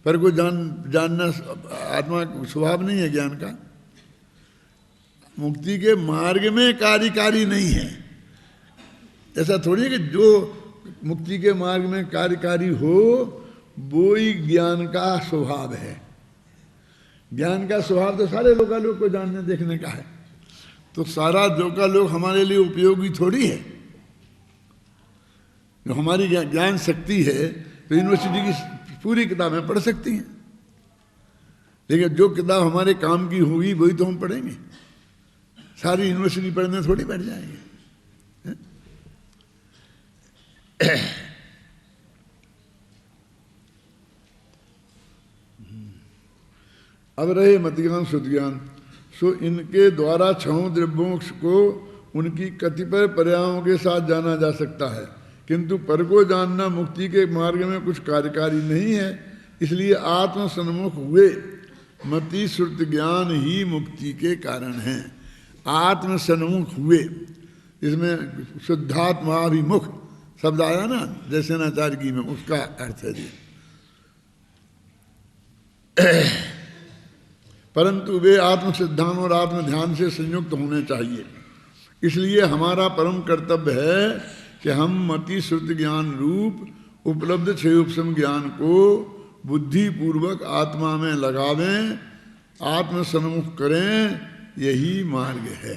A: पर को जानना आत्मा स्वभाव नहीं है ज्ञान का, मुक्ति के मार्ग में कार्यकारी नहीं है। ऐसा थोड़ी है कि जो मुक्ति के मार्ग में कार्यकारी हो वो ही ज्ञान का स्वभाव है। ज्ञान का स्वभाव तो सारे लोकालोक को जानने देखने का है, तो सारा लोकालोक हमारे लिए उपयोगी थोड़ी है। जो हमारी ज्ञान शक्ति है तो यूनिवर्सिटी की पूरी किताबें पढ़ सकती हैं, लेकिन जो किताब हमारे काम की होगी वही तो हम पढ़ेंगे। सारी यूनिवर्सिटी पढ़ने थोड़ी बैठ जाएंगे। अब रहे मतिज्ञान शुद्ध ज्ञान, सो इनके द्वारा छहों द्रव्यों को उनकी कतिपय पर्यायों के साथ जाना जा सकता है, किंतु पर को जानना मुक्ति के मार्ग में कुछ कार्यकारी नहीं है। इसलिए आत्म सन्मुख हुए मति श्रुत ज्ञान ही मुक्ति के कारण हैं। आत्म सन्मुख हुए, इसमें शुद्धात्माभिमुख शब्द आया ना जैसे नाचार्य की में, उसका अर्थ है जी। परंतु वे आत्म सिद्धांत और आत्म ध्यान से संयुक्त होने चाहिए। इसलिए हमारा परम कर्तव्य है कि हम मति श्रुत ज्ञान रूप उपलब्ध छह उपशम ज्ञान को बुद्धि पूर्वक आत्मा में लगावें, आत्म सन्मुख करें, यही मार्ग है।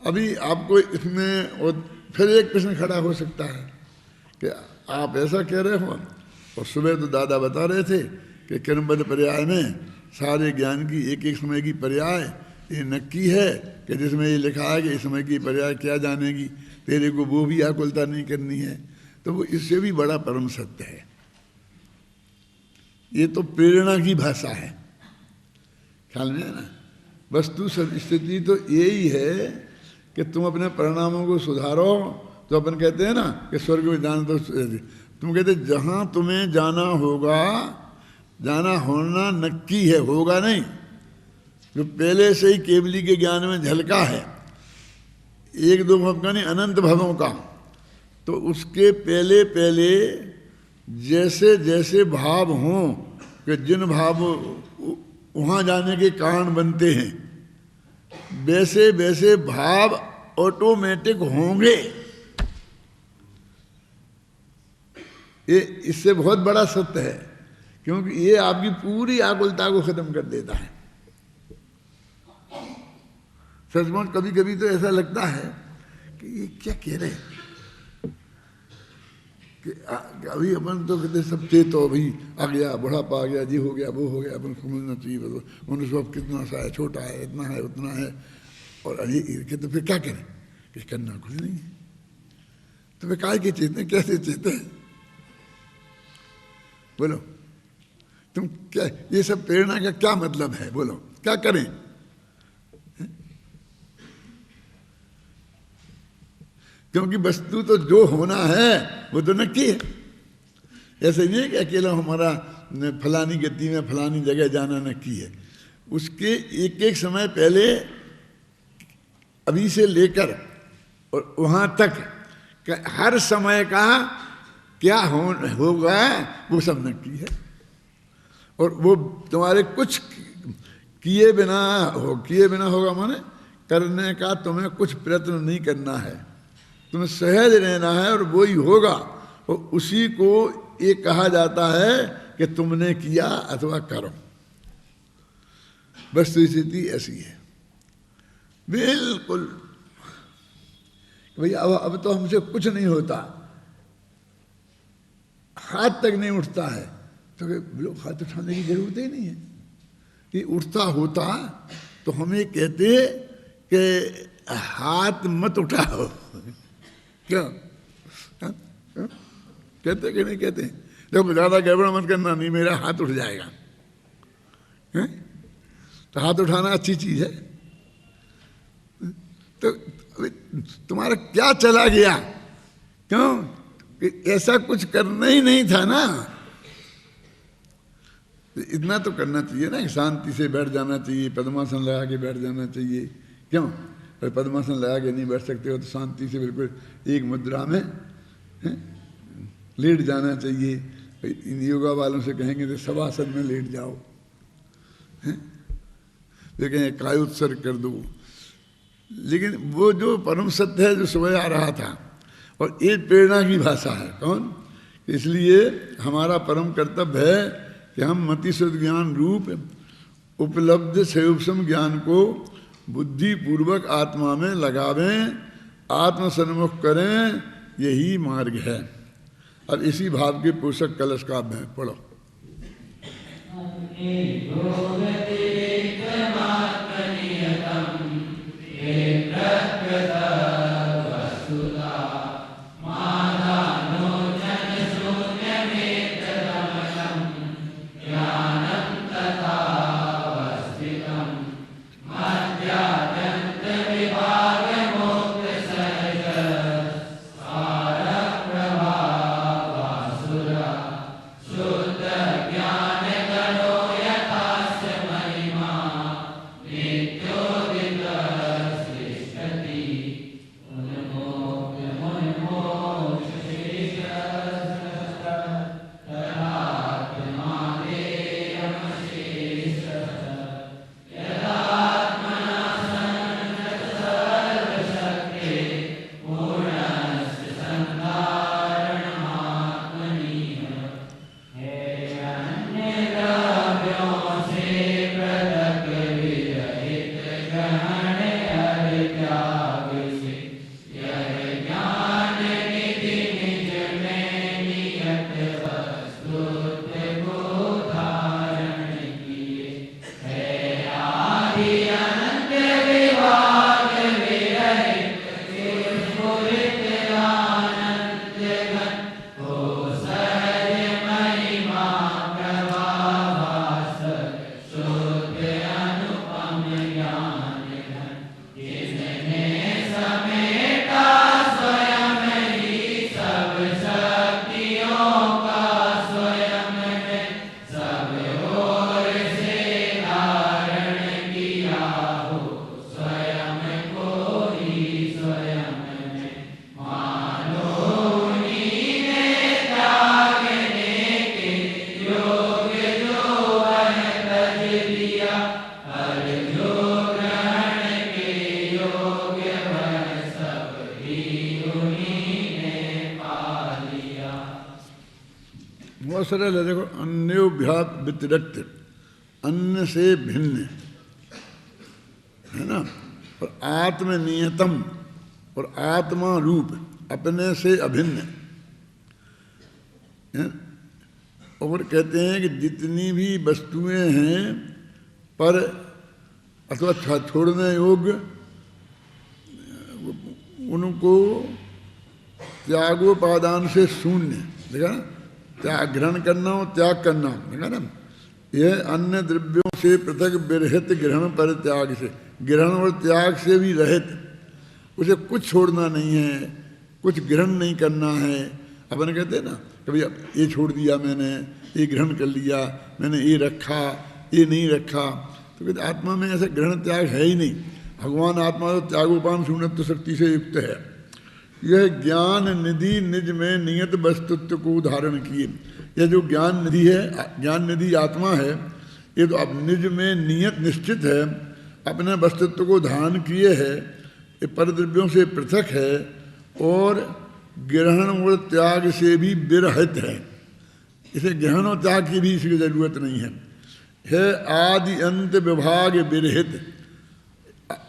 A: अभी आपको इसमें और फिर एक प्रश्न खड़ा हो सकता है कि आप ऐसा कह रहे हो, और सुबह तो दादा बता रहे थे कि क्रमबद्ध पर्याय में सारे ज्ञान की एक एक समय की पर्याय ये नक्की है कि जिसमें ये लिखा है कि इस समय की पर्याय क्या जानेगी, तेरे को वो भी आकुलता नहीं करनी है, तो वो इससे भी बड़ा परम सत्य है। ये तो प्रेरणा की भाषा है, ख्याल में है ना। वस्तु स्थिति तो यही है कि तुम अपने परिणामों को सुधारो। तो अपन कहते हैं ना कि स्वर्ग में जाना, तो तुम कहते जहां तुम्हें जाना होगा, जाना होना नक्की है, होगा नहीं, जो पहले से ही केवली के ज्ञान में झलका है, एक दो भव का नहीं अनंत भवों का, तो उसके पहले पहले जैसे जैसे भाव हों कि जिन भाव वहाँ जाने के कारण बनते हैं, वैसे वैसे भाव ऑटोमेटिक होंगे। ये इससे बहुत बड़ा सत्य है, क्योंकि ये आपकी पूरी आकुलता को खत्म कर देता है। सचमुच कभी कभी तो ऐसा लगता है कि ये क्या कह रहे हैं, कि अभी अपन तो कहते सब चेतो, अभी आ गया, बुढ़ापा आ गया, जी हो गया, वो हो गया, अपन समझना चाहिए, मनुष्य अब कितना सा है, छोटा है, इतना है, उतना है, और अभी तो फिर क्या करें, कि करना कुछ नहीं है। तो वे काय के चेतने, कैसे चेते हैं, बोलो तुम क्या, ये सब प्रेरणा का क्या मतलब है, बोलो क्या करें। क्योंकि वस्तु तो जो होना है वो तो नक्की है। ऐसे नहीं है कि अकेला हमारा फलानी गति में फलानी जगह जाना नक्की है, उसके एक एक समय पहले अभी से लेकर और वहाँ तक हर समय का क्या होगा वो सब नक्की है। और वो तुम्हारे कुछ किए बिना होगा, माने करने का तुम्हें कुछ प्रयत्न नहीं करना है, तुम्हें सहज रहना है और वो ही होगा। और उसी को ये कहा जाता है कि तुमने किया अथवा करो। वस्तु स्थिति ऐसी है बिल्कुल। भैया अब तो हमसे कुछ नहीं होता, हाथ तक नहीं उठता है, तो लोग हाथ उठाने की जरूरत ही नहीं है। कि उठता होता तो हमें कहते कि हाथ मत उठाओ, क्यों कहते कि नहीं कहते, जब ज़्यादा गड़बड़ मत करना, नहीं मेरा हाथ उठ जाएगा। तो हाथ उठाना अच्छी चीज़ है। तो तुम्हारा क्या चला गया, क्यों कि ऐसा कुछ करना ही नहीं था ना। इतना तो करना चाहिए ना, शांति से बैठ जाना चाहिए, पद्मासन लगा के बैठ जाना चाहिए। क्यों, पर पद्मासन लगा के नहीं बैठ सकते हो तो शांति से बिल्कुल एक मुद्रा में लेट जाना चाहिए। इन योगा वालों से कहेंगे तो शवासन में लेट जाओ, जो कहेंगे कायोत्सर्ग कर दो। लेकिन वो जो परम सत्य है जो सुबह आ रहा था, और ये प्रेरणा की भाषा है। कौन, इसलिए हमारा परम कर्तव्य है कि हम मति शुद्ध ज्ञान रूप उपलब्ध सेवसम ज्ञान को बुद्धि पूर्वक आत्मा में लगावें, आत्मसन्मुख करें, यही मार्ग है। अब इसी भाव के पोषक कलश का अभ्यास पढ़ो। सरल है। देखो, अन्योभ्यात व्यतिरिक्त, अन्य से भिन्न, है ना, और आत्मनियतम और आत्मा रूप, अपने से अभिन्न। और कहते हैं कि जितनी भी वस्तुएं हैं पर अथवा छोड़ने योग्य, उनको त्यागोपादान से शून्य, देखा ना, त्याग ग्रहण करना हो, त्याग करना हो, देखा ना, यह अन्य द्रव्यों से पृथक विरहित ग्रहण पर त्याग से, ग्रहण और त्याग से भी रहित, उसे कुछ छोड़ना नहीं है, कुछ ग्रहण नहीं करना है। अपन कहते हैं ना, कभी ये छोड़ दिया मैंने, ये ग्रहण कर लिया मैंने, ये रखा, ये नहीं रखा, तो कहते आत्मा में ऐसा ग्रहण त्याग है ही नहीं। भगवान आत्मा तो त्यागोपान शून्यत्व शक्ति से युक्त है। यह ज्ञान निधि निज में नियत वस्तुत्व को धारण किए। यह जो ज्ञान निधि है, ज्ञान निधि आत्मा है, ये तो अब निज में नियत निश्चित है, अपने वस्तुत्व को धारण किए है, ये परद्रव्यों से पृथक है और ग्रहण और त्याग से भी विरहित है। इसे ग्रहण और त्याग की भी इसकी जरूरत नहीं है। आदि अंत विभाग विरहित,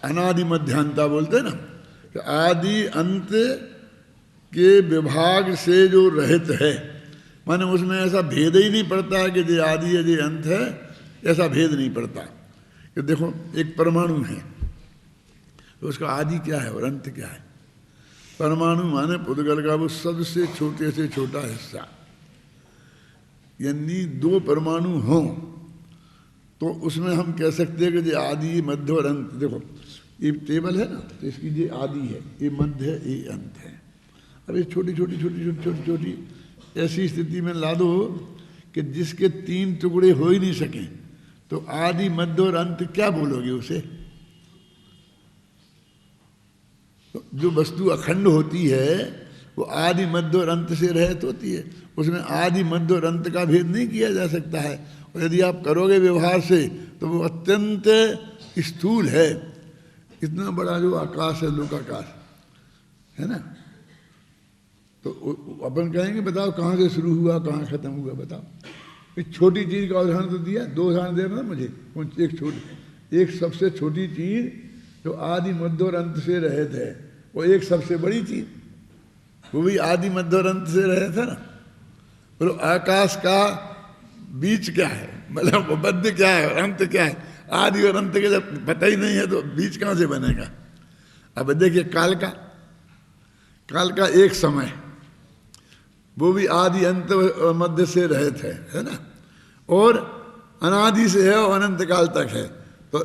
A: अनादि मध्यांता बोलते हैं ना, कि आदि अंत के विभाग से जो रहित है, माने उसमें ऐसा भेद ही नहीं पड़ता है कि ये आदि है ये अंत है, ऐसा भेद नहीं पड़ता। कि देखो, एक परमाणु है तो उसका आदि क्या है और अंत क्या है। परमाणु माने पुद्गल का वो सबसे छोटे से छोटा हिस्सा। यानी दो परमाणु हों तो उसमें हम कह सकते हैं कि ये आदि, मध्य और अंत। देखो, ये टेबल है ना, तो इसकी ये आदि है, ये मध्य है, ये अंत है। अब ये छोटी छोटी छोटी छोटी छोटी छोटी ऐसी स्थिति में ला दो कि जिसके तीन टुकड़े हो ही नहीं सके, तो आदि, मध्य और अंत क्या बोलोगे उसे? तो जो वस्तु अखंड होती है वो आदि, मध्य और अंत से रहित होती है। उसमें आदि, मध्य और अंत का भेद नहीं किया जा सकता है। और यदि आप करोगे व्यवहार से तो वो अत्यंत स्थूल है। इतना बड़ा जो आकाश है, लोकाकाश है ना, तो अपन कहेंगे बताओ कहाँ से शुरू हुआ, कहाँ खत्म हुआ, बताओ। एक छोटी चीज का उदाहरण तो दिया, दो उदाहरण दे रहा ना मुझे। एक सबसे छोटी चीज जो आदि मध्य और अंत से रहित है, वो एक सबसे बड़ी चीज, वो भी आदि मध्य और अंत से रहित है ना। बोलो आकाश का बीच क्या है, मतलब मध्य क्या है और अंत क्या है? आदि और अंत के जब पता ही नहीं है तो बीच कहां से बनेगा? अब देखिए काल का एक समय, वो भी आदि अंत और मध्य से रहित है ना। और अनादि से है और अनंत काल तक है। तो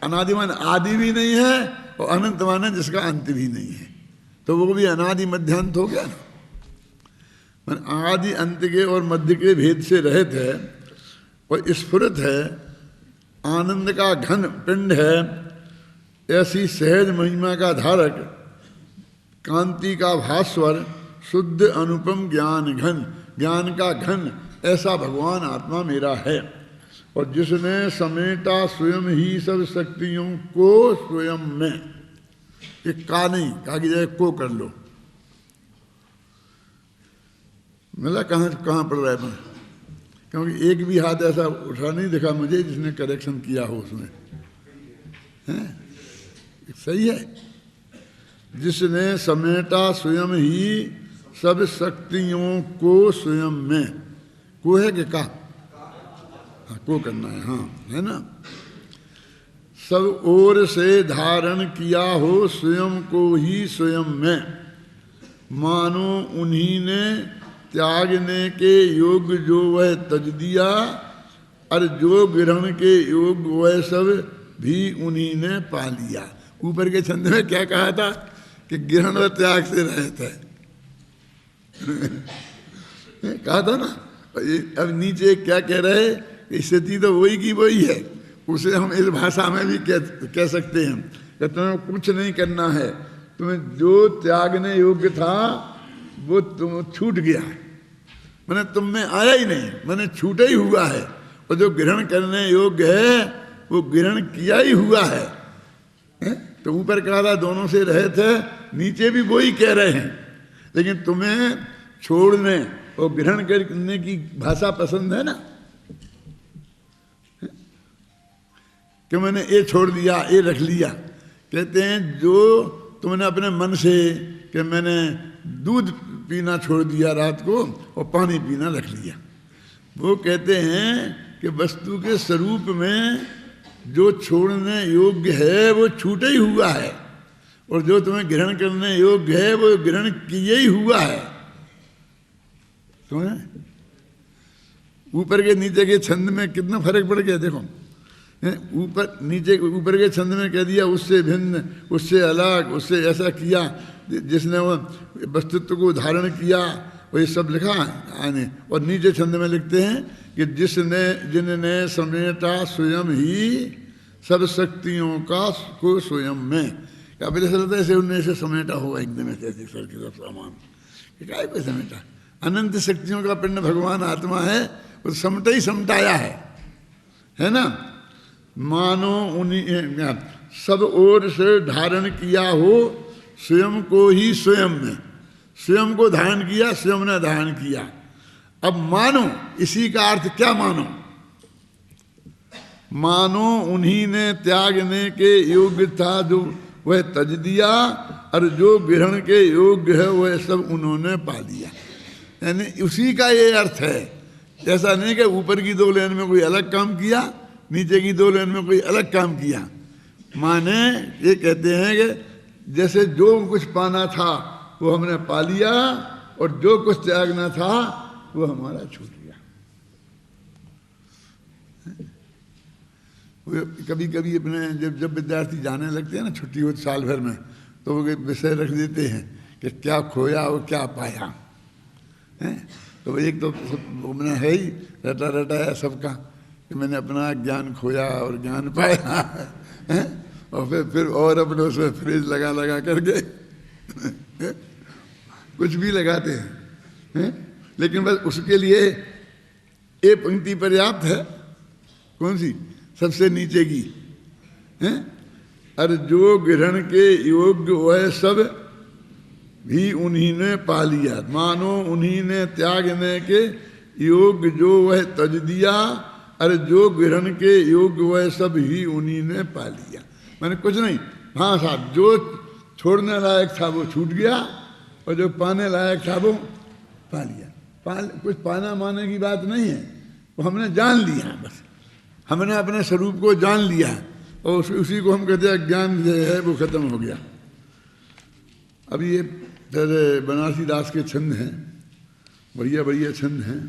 A: अनादि मान आदि भी नहीं है और अनंत मान जिसका अंत भी नहीं है, तो वो भी अनादि मध्यांत हो गया ना। मन आदि अंत के और मध्य के भेद से रहित है और स्फुरित है, आनंद का घन पिंड है, ऐसी सहज महिमा का धारक, कांति का भास्वर, शुद्ध अनुपम ज्ञान घन, ज्ञान का घन, ऐसा भगवान आत्मा मेरा है। और जिसने समेटा स्वयं ही सब शक्तियों को स्वयं में, ये का नहीं, का की जगह को कर लो, मतलब कहाँ पड़ रहा है मैं, क्योंकि एक भी हाथ ऐसा उठा नहीं दिखा मुझे जिसने करेक्शन किया हो उसमें, हैं? सही है। जिसने समेटा स्वयं ही सब शक्तियों को स्वयं में, को है कि का? हाँ, को करना है, हाँ, है ना। सब ओर से धारण किया हो स्वयं को ही स्वयं में, मानो उन्हीं ने त्यागने के योग जो वह तज दिया, और जो ग्रहण के योग वह सब भी उन्हीं ने पा लिया। ऊपर के छंद में क्या कहा था कि ग्रहण और त्याग से रहित है कहा था ना। अब नीचे क्या कह रहे, स्थिति तो वही की वही है, उसे हम इस भाषा में भी कह सकते हैं कि तुम्हें कुछ नहीं करना है, तुम्हें जो त्यागने योग्य था वो तुम छूट गया, मैंने तुम में आया ही नहीं, मैंने छूटा ही हुआ है। और जो ग्रहण करने योग्य है वो ग्रहण किया ही हुआ है। तो ऊपर कहा था दोनों से रहे थे, नीचे भी वही कह रहे हैं, लेकिन तुम्हें छोड़ने और ग्रहण करने की भाषा पसंद है ना, कि मैंने ये छोड़ दिया ये रख लिया। कहते हैं जो तुमने अपने मन से कि मैंने दूध पीना छोड़ दिया रात को और पानी पीना रख लिया, वो कहते हैं कि वस्तु के स्वरूप में जो छोड़ने योग्य है वो छूटा ही हुआ है, और जो तुम्हें ग्रहण करने योग्य है वो ग्रहण किए ही हुआ है। समझे? ऊपर के नीचे के छंद में कितना फर्क पड़ गया देखो। ऊपर नीचे ऊपर के छंद में कह दिया उससे भिन्न, उससे अलग, उससे ऐसा किया, जिसने वो वस्तुत्व को धारण किया, वही सब लिखा आने। और नीचे छंद में लिखते हैं कि जिनने समेटा स्वयं ही सब शक्तियों का को स्वयं में। क्या पहले से लगता है ऐसे उनने से समेटा हुआ एकदम ऐसे सर के सब सामान, क्या कोई समेटा? अनंत शक्तियों का पिंड भगवान आत्मा है, वो समटा ही समटाया है ना। मानो उन्हीं सब ओर से धारण किया हो स्वयं को ही स्वयं में, स्वयं को धारण किया, स्वयं ने धारण किया। अब मानो, इसी का अर्थ क्या मानो? मानो उन्हीं ने त्यागने के योग्य था जो वह तज दिया, और जो ग्रहण के योग्य है वह सब उन्होंने पा लिया। यानी उसी का ये अर्थ है। ऐसा नहीं कि ऊपर की दो लाइन में कोई अलग काम किया, नीचे की दो लाइन में कोई अलग काम किया। माने ये कहते हैं कि जैसे जो कुछ पाना था वो हमने पा लिया, और जो कुछ त्यागना था वो हमारा छूट गया। कभी कभी अपने जब विद्यार्थी जाने लगते हैं ना छुट्टी हो साल भर में, तो वो विषय रख देते हैं कि क्या खोया और क्या पाया है। तो एक तो मैंने है ही रटा रटाया सबका कि मैंने अपना ज्ञान खोया और ज्ञान पाया है, और फिर और अपने उसमें फ्रेज लगा करके कुछ भी लगाते हैं। लेकिन बस उसके लिए ये पंक्ति पर्याप्त है। कौन सी? सबसे नीचे की हैं? और जो ग्रहण के योग्य वह सब भी उन्हीं ने पा लिया। मानो उन्हीं ने त्यागने के योग जो वह तज दिया, अरे जो ग्रहण के योग वह सब ही उन्हीं ने पा लिया। मैंने कुछ नहीं, हाँ साहब, जो छोड़ने लायक था वो छूट गया और जो पाने लायक था वो पा लिया। कुछ पाना माने की बात नहीं है, वो हमने जान लिया, बस हमने अपने स्वरूप को जान लिया और उसी को हम कहते हैं ज्ञान जो है वो खत्म हो गया। अब ये तेरे बनारसी दास के छंद हैं, बढ़िया बढ़िया छंद हैं।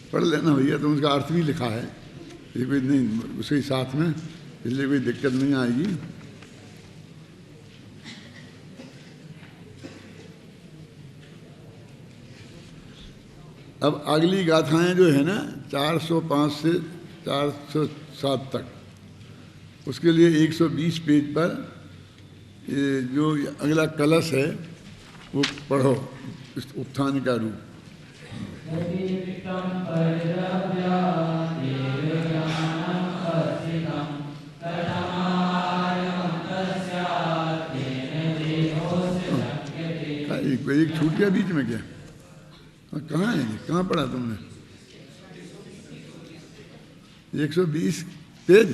A: पढ़ लेना भैया, तो उसका अर्थ भी लिखा है, ये कोई नहीं उसके साथ में, इसलिए कोई दिक्कत नहीं आएगी। अब अगली गाथाएं जो है ना 405 से 407 तक, उसके लिए 120 पेज पर ये जो अगला कलश है वो पढ़ो, इस उत्थान का रूप। एक छूट गया बीच में क्या? कहाँ है, कहाँ पढ़ा तुमने? 120 पेज।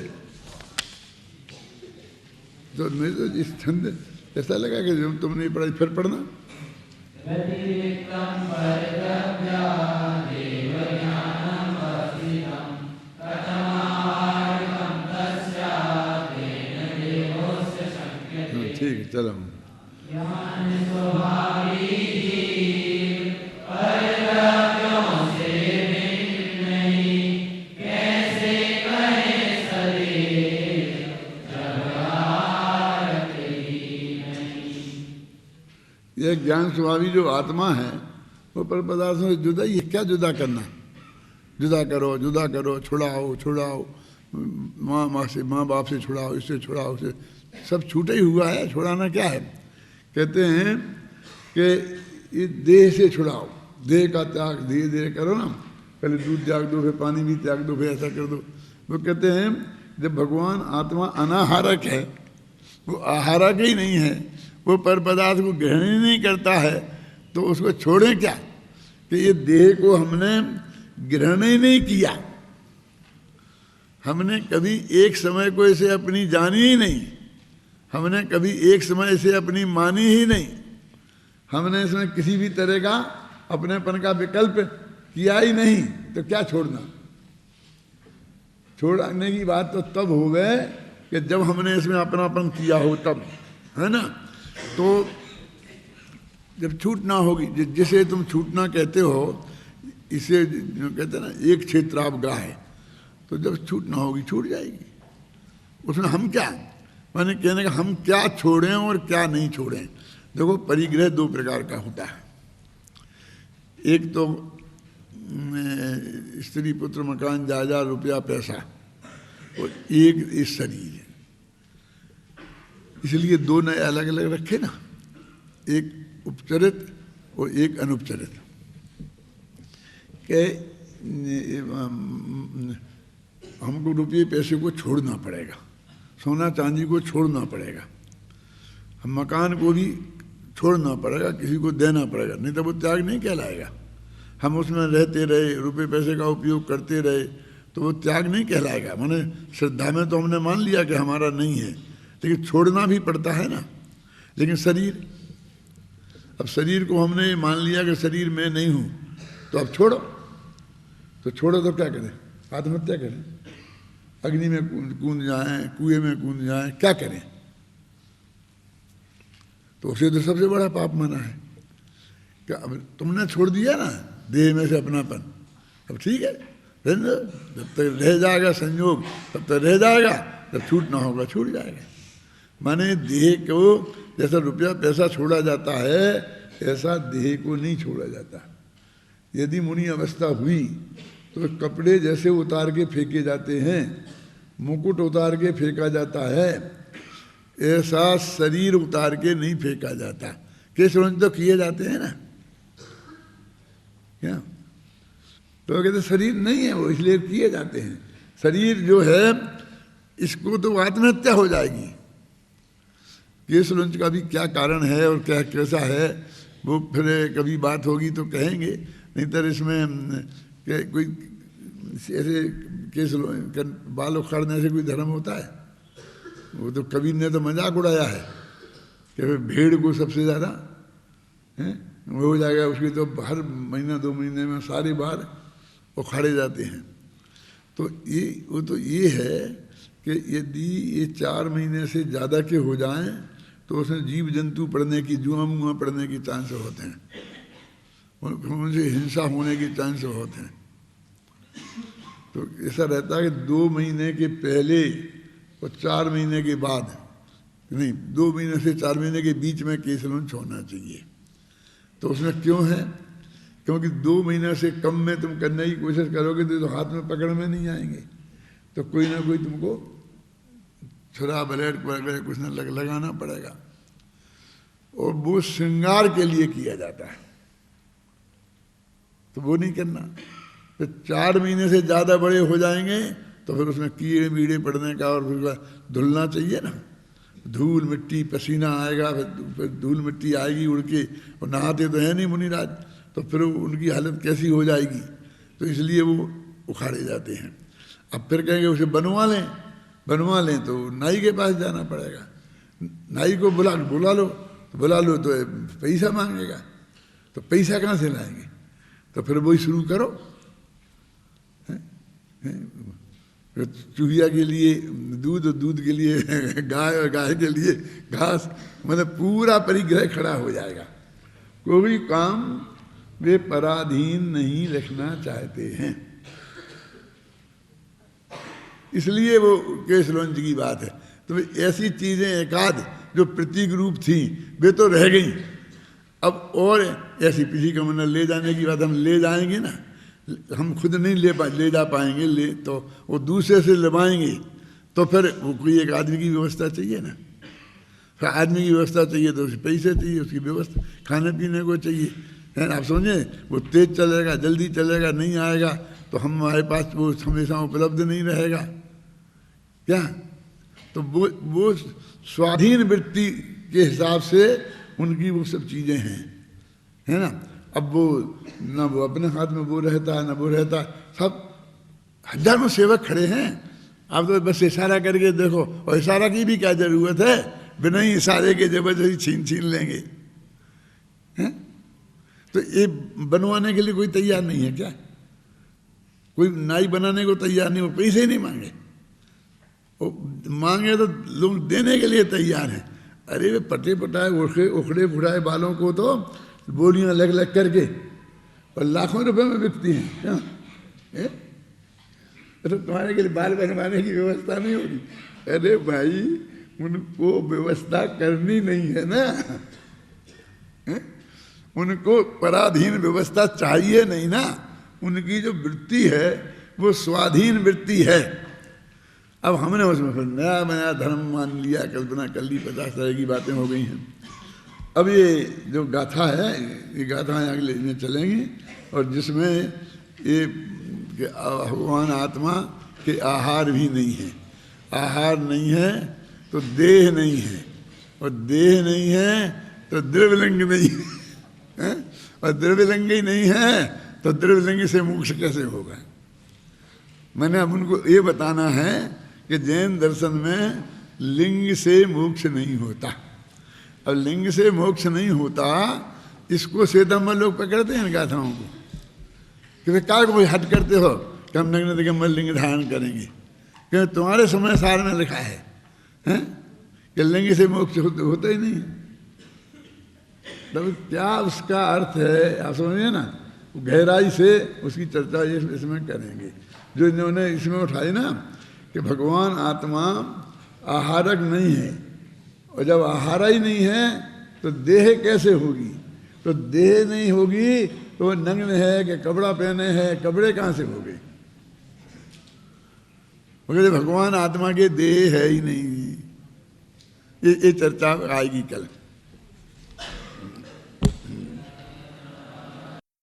A: तो मैं तो इस छंद ऐसा लगा कि जब तुमने पढ़ा फिर पढ़ना। ठीक है, चलो। यह ज्ञान स्वभावी जो आत्मा है वो पर पदार्थों से जुदा, ये क्या जुदा करना? जुदा करो, छुड़ाओ, माँ बाप से छुड़ाओ, इससे छुड़ाओ, उससे सब छूटा ही हुआ है। छुड़ाना क्या है? कहते हैं कि ये देह से छुड़ाओ, देह का त्याग धीरे धीरे करो ना, पहले दूध त्याग दो, फिर पानी भी त्याग दो, फिर ऐसा कर दो। वो कहते हैं जब भगवान आत्मा अनाहारक है, वो आहारक ही नहीं है, वो पर पदार्थ को ग्रहण ही नहीं करता है, तो उसको छोड़ें क्या? कि ये देह को हमने ग्रहण ही नहीं किया, हमने कभी एक समय को इसे अपनी जानी ही नहीं, हमने कभी एक समय इसे अपनी मानी ही नहीं, हमने इसमें किसी भी तरह का अपनेपन का विकल्प किया ही नहीं, तो क्या छोड़ना? छोड़ने की बात तो तब हो गए कि जब हमने इसमें अपनापन किया हो, तब, है ना? तो जब छूटना होगी, जिसे तुम छूटना कहते हो, इसे कहते हैं ना एक क्षेत्र आप गाय, तो जब छूटना होगी छूट जाएगी। उसमें हम क्या, मैंने कहने का हम क्या छोड़ें और क्या नहीं छोड़ें। देखो परिग्रह दो प्रकार का होता है, एक तो स्त्री पुत्र मकान जायदाद रुपया पैसा, और एक इस शरीर है। इसलिए दो नए अलग अलग रखे ना, एक उपचरित और एक अनुपचरित। के हमको रुपये पैसे को छोड़ना पड़ेगा, सोना चांदी को छोड़ना पड़ेगा, हम मकान को भी छोड़ना पड़ेगा, किसी को देना पड़ेगा, नहीं तो वो त्याग नहीं कहलाएगा। हम उसमें रहते रहे, रुपये पैसे का उपयोग करते रहे, तो वो त्याग नहीं कहलाएगा। माने श्रद्धा में तो हमने मान लिया कि हमारा नहीं है, लेकिन छोड़ना भी पड़ता है ना। लेकिन शरीर, अब शरीर को हमने मान लिया कि शरीर मैं नहीं हूँ, तो अब छोड़ो, तो छोड़ो तो क्या करें? आत्महत्या करें, अग्नि में कूद जाएं, कुएं में कूद जाएं, क्या करें? तो उसे तो सबसे बड़ा पाप माना है। क्या अब तुमने छोड़ दिया ना देह में से अपनापन, अब ठीक है, जब तक रह जाएगा संयोग तब तक रह जाएगा, जब छूटना होगा छूट जाएगा। माने देह को जैसा रुपया पैसा छोड़ा जाता है, ऐसा देह को नहीं छोड़ा जाता। यदि मुनि अवस्था हुई तो कपड़े जैसे उतार के फेंके जाते हैं, मुकुट उतार के फेंका जाता है, ऐसा शरीर उतार के नहीं फेंका जाता। केशवंश तो किए जाते हैं ना, क्या? तो कहते शरीर नहीं है वो, इसलिए किए जाते हैं। शरीर जो है इसको तो आत्महत्या हो जाएगी, केसलुंच का भी क्या कारण है और क्या कैसा है वो फिर कभी बात होगी तो कहेंगे, नहीं तो इसमें कोई ऐसे बाल उखाड़ने से कोई धर्म होता है? वो तो कबीर ने तो मजाक उड़ाया है कि भेड़ को सबसे ज़्यादा वो हो जाएगा, उसकी तो हर महीना 2 महीने में सारे बाल उखाड़े जाते हैं। तो ये है कि यदि ये 4 महीने से ज़्यादा के हो जाएं तो उसमें जीव जंतु पड़ने की, जुआ मुआ पड़ने की चांस होते हैं, उनसे हिंसा होने के चांस होते हैं। तो ऐसा रहता है कि 2 महीने के पहले और 4 महीने के बाद, नहीं 2 महीने से 4 महीने के बीच में केसलुंच होना चाहिए। तो उसमें क्यों है? क्योंकि 2 महीने से कम में तुम करने की कोशिश करोगे तो हाथ में पकड़ में नहीं आएंगे, तो कोई ना कोई तुमको छुरा ब्लेड वगैरह कुछ न लगाना पड़ेगा। और वो श्रृंगार के लिए किया जाता है, तो वो नहीं करना। तो 4 महीने से ज़्यादा बड़े हो जाएंगे तो फिर उसमें कीड़े मीड़े पड़ने का और फिर धुलना चाहिए ना, धूल मिट्टी पसीना आएगा, फिर धूल मिट्टी आएगी उड़ के, और नहाते तो है नहीं मुनिराज, तो फिर उनकी हालत कैसी हो जाएगी। तो इसलिए वो उखाड़े जाते हैं। अब फिर कहेंगे उसे बनवा लें तो नाई के पास जाना पड़ेगा। नाई को बुला लो तो पैसा मांगेगा, तो पैसा कहाँ से लाएंगे? तो फिर वही शुरू करो, चूहिया के लिए दूध और दूध के लिए गाय और गाय के लिए घास, मतलब पूरा परिग्रह खड़ा हो जाएगा। कोई काम वे पराधीन नहीं रखना चाहते हैं, इसलिए वो केसलुंच की बात है। तो ऐसी चीजें एकाध जो प्रतीक रूप थी वे तो रह गई। अब और ऐसी पीढ़ी का मन ले जाने की बात, हम ले जाएंगे ना, हम खुद नहीं ले जा पाएंगे, तो वो दूसरे से लेवाएंगे, तो फिर वो कोई एक आदमी की व्यवस्था चाहिए ना। फिर आदमी की व्यवस्था चाहिए तो उसे पैसे चाहिए, उसकी व्यवस्था खाने पीने को चाहिए, है ना। आप समझे, वो तेज चलेगा, जल्दी चलेगा, नहीं आएगा तो हमारे पास वो हमेशा उपलब्ध नहीं रहेगा क्या। तो वो स्वाधीन वृत्ति के हिसाब से उनकी वो सब चीज़ें हैं, है ना। अब वो न वो अपने हाथ में वो रहता न वो रहता, सब हजारों सेवक खड़े हैं। आप तो बस इशारा करके देखो, और इशारा की भी क्या जरूरत है, बिना ही इशारे के जबरदस्ती छीन लेंगे, हैं। तो ये बनवाने के लिए कोई तैयार नहीं है क्या? कोई नाई बनाने को तैयार नहीं, वो पैसे ही नहीं मांगे, वो मांगे तो लोग देने के लिए तैयार हैं। अरे वे पटे पटाए उखड़े फुड़ाए बालों को तो बोलियां लग लग करके और लाखों रुपए में बिकती हैं क्या? तो तुम्हारे के लिए बाल बनवाने की व्यवस्था नहीं होगी? अरे भाई, उनको व्यवस्था करनी नहीं है ना, उनको पराधीन व्यवस्था चाहिए नहीं ना। उनकी जो वृत्ति है वो स्वाधीन वृत्ति है। अब हमने उसमें फिर नया धर्म मान लिया, कल्पना कर ली, 50 तरह की बातें हो गई हैं। अब ये जो गाथा है, ये गाथाएँ अगले में चलेंगी, और जिसमें ये भगवान आत्मा के आहार भी नहीं है। आहार नहीं है तो देह नहीं है, और देह नहीं है तो द्रव्यलिंग नहीं है, और द्रव्यलिंग ही नहीं है तो द्रव्यलिंग से मोक्ष कैसे होगा। मैंने अब उनको ये बताना है कि जैन दर्शन में लिंग से मोक्ष नहीं होता। अब लिंग से मोक्ष नहीं होता, इसको श्वेतांबर लोग पकड़ते हैं गाथाओं को कि वे क्या कोई हट करते हो कि हम नग्न दिगंबर लिंग धारण करेंगे, क्योंकि तुम्हारे समय सार में लिखा है कि लिंग से मोक्ष होता ही नहीं। तब क्या उसका अर्थ है, आप समझिए ना, गहराई से उसकी चर्चा इसमें करेंगे। जो इन्होंने इसमें उठाई ना कि भगवान आत्मा आहारक नहीं है, और जब आहारा ही नहीं है तो देह कैसे होगी। तो देह नहीं होगी तो वो नग्न है कि कपड़ा पहने है, कपड़े कहाँ से हो गए। भगवान आत्मा के देह है ही नहीं। ये चर्चा आएगी कल।